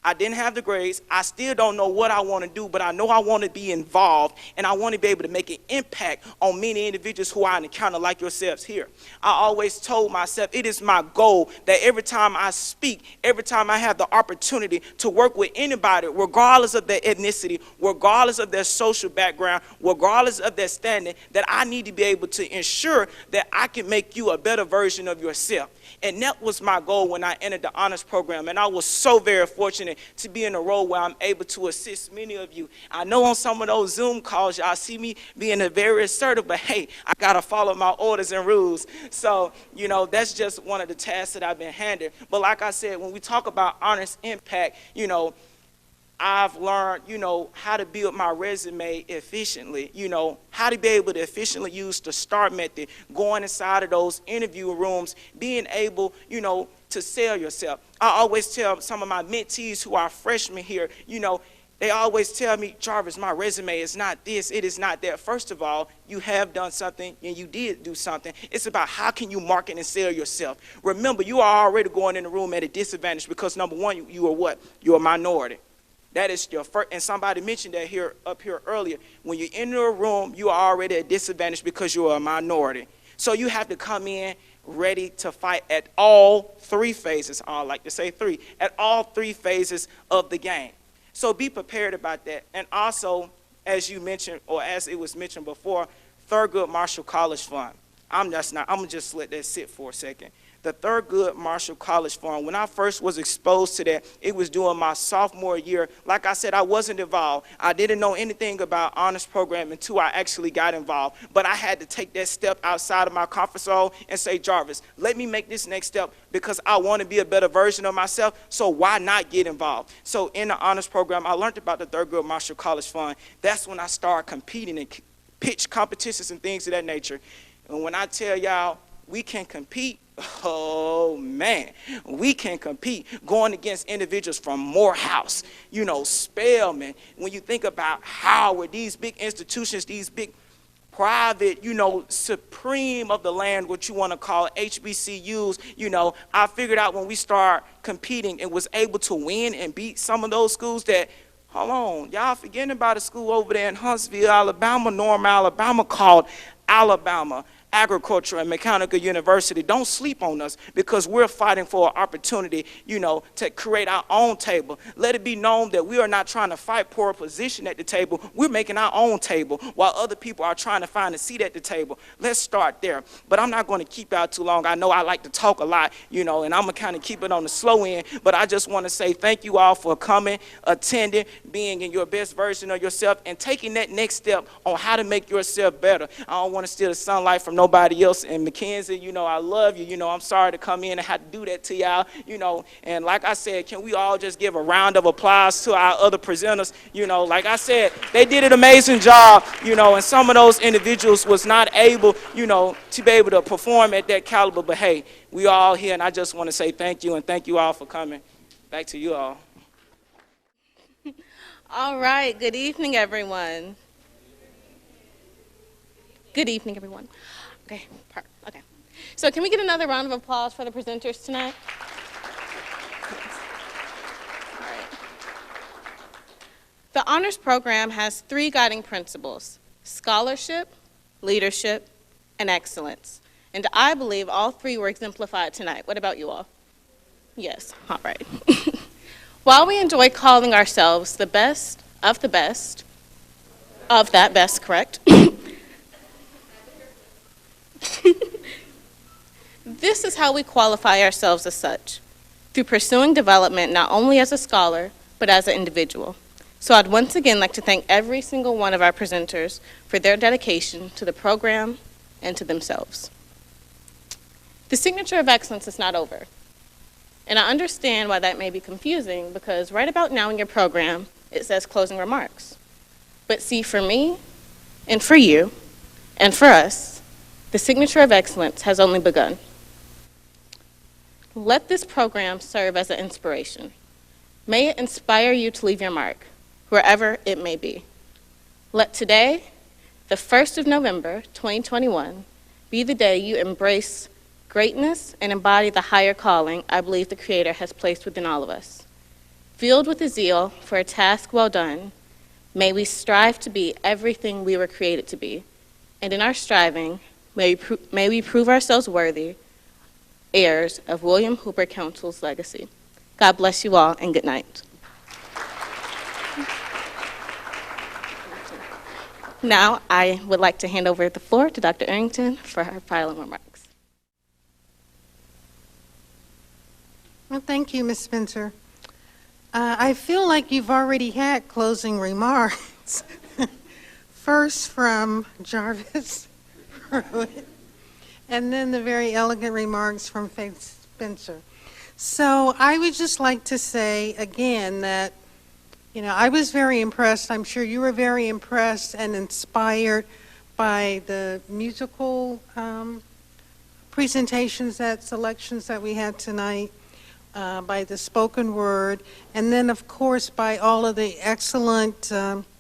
I still don't know what I want to do, but I know I want to be involved, and I want to be able to make an impact on many individuals who I encounter like yourselves here. I always told myself it is my goal that every time I speak, every time I have the opportunity to work with anybody, regardless of their ethnicity, regardless of their social background, regardless of their standing, that I need to be able to ensure that I can make you a better version of yourself. And that was my goal when I entered the honors program, and I was so very fortunate to be in a role where I'm able to assist many of you. I know on some of those Zoom calls, y'all see me being very assertive, but hey, I gotta follow my orders and rules. So, that's just one of the tasks that I've been handed. But like I said, when we talk about honors impact, I've learned, how to build my resume efficiently, how to be able to efficiently use the STAR method, going inside of those interview rooms, being able, to sell yourself. I always tell some of my mentees who are freshmen here, they always tell me, Jarvis, my resume is not this, it is not that. First of all, you have done something and you did do something. It's about how can you market and sell yourself. Remember, you are already going in the room at a disadvantage because number one, you are what? You're a minority. That is your first, and somebody mentioned that up here earlier. When you enter a room, you are already at a disadvantage because you're a minority. So you have to come in ready to fight at all three phases. I like to say three, at all three phases of the game. So be prepared about that. And also, as you mentioned, or as it was mentioned before, Thurgood Marshall College Fund. I'm gonna just let that sit for a second. The Thurgood Marshall College Fund, when I first was exposed to that, it was during my sophomore year. Like I said, I wasn't involved. I didn't know anything about honors program until I actually got involved. But I had to take that step outside of my comfort zone and say, Jarvis, let me make this next step because I want to be a better version of myself, so why not get involved? So in the honors program, I learned about the Thurgood Marshall College Fund. That's when I started competing in pitch competitions and things of that nature. And when I tell y'all, we can compete, oh man, we can compete going against individuals from Morehouse, Spelman. When you think about Howard, these big institutions, these big private, supreme of the land, what you want to call HBCUs, I figured out when we start competing and was able to win and beat some of those schools that, hold on, y'all forgetting about a school over there in Huntsville, Alabama, Norman, Alabama, called Alabama Agricultural and Mechanical University. Don't sleep on us because we're fighting for an opportunity, to create our own table. Let it be known that we are not trying to fight for a position at the table. We're making our own table while other people are trying to find a seat at the table. Let's start there. But I'm not going to keep out too long. I know I like to talk a lot, and I'm going to kind of keep it on the slow end. But I just want to say thank you all for coming, attending, being in your best version of yourself, and taking that next step on how to make yourself better. I don't want to steal the sunlight from nobody else. And Mackenzie, I love you. I'm sorry to come in and have to do that to y'all, And like I said, can we all just give a round of applause to our other presenters? Like I said, they did an amazing job, and some of those individuals was not able, to be able to perform at that caliber. But hey, we all here, and I just want to say thank you, and thank you all for coming. Back to you all. All right, good evening, everyone. Good evening, everyone. Okay. So can we get another round of applause for the presenters tonight? All right. The honors program has 3 guiding principles: scholarship, leadership, and excellence. And I believe all 3 were exemplified tonight. What about you all? Yes, all right. While we enjoy calling ourselves the best of the best, of that best, correct? This is how we qualify ourselves as such, through pursuing development not only as a scholar, but as an individual. So I'd once again like to thank every single one of our presenters for their dedication to the program and to themselves. The signature of excellence is not over. And I understand why that may be confusing, because right about now in your program, it says closing remarks. But see, for me, and for you, and for us, the signature of excellence has only begun. Let this program serve as an inspiration. May it inspire you to leave your mark, wherever it may be. Let today, the 1st of November, 2021, be the day you embrace greatness and embody the higher calling I believe the Creator has placed within all of us. Filled with a zeal for a task well done, may we strive to be everything we were created to be, and in our striving, may we prove ourselves worthy heirs of William Hooper Council's legacy. God bless you all, and good night. Now, I would like to hand over the floor to Dr. Arrington for her final remarks. Well, thank you, Ms. Spencer. I feel like you've already had closing remarks. First from Jarvis Pruitt, and then the very elegant remarks from Faith Spencer. So I would just like to say again that, I was very impressed. I'm sure you were very impressed and inspired by the musical selections that we had tonight, by the spoken word, and then, of course, by all of the excellent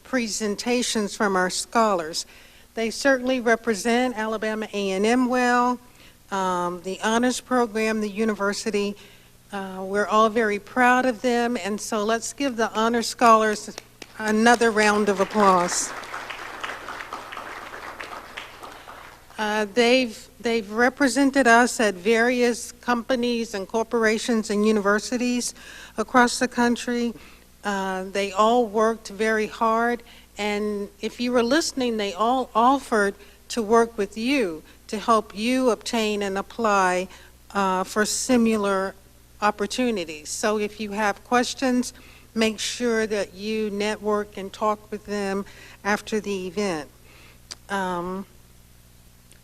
presentations from our scholars. They certainly represent Alabama A&M well, the honors program, the university. We're all very proud of them, and so let's give the honor scholars another round of applause. They've represented us at various companies and corporations and universities across the country. They all worked very hard, and if you were listening, they all offered to work with you to help you obtain and apply for similar opportunities. So if you have questions, make sure that you network and talk with them after the event.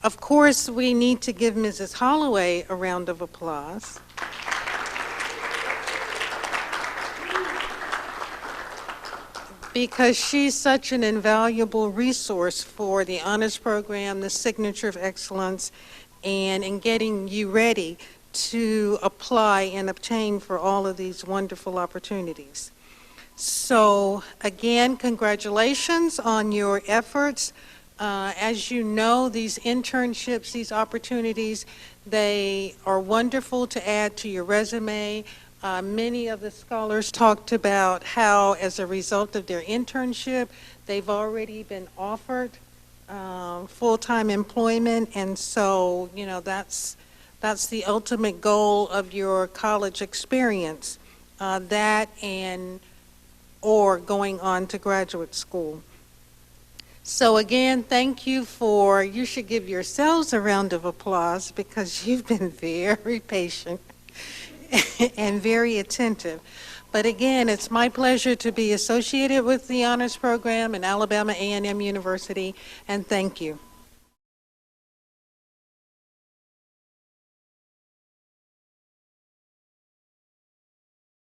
Of course, we need to give Mrs. Holloway a round of applause. Because she's such an invaluable resource for the honors program, the signature of excellence, and in getting you ready to apply and obtain for all of these wonderful opportunities. So again, congratulations on your efforts. As you know, these internships, these opportunities, they are wonderful to add to your resume. Many of the scholars talked about how, as a result of their internship, they've already been offered full-time employment, and so, that's the ultimate goal of your college experience, that or going on to graduate school. So again, thank you you should give yourselves a round of applause because you've been very patient and very attentive. But again, it's my pleasure to be associated with the honors program in Alabama A&M University, and thank you.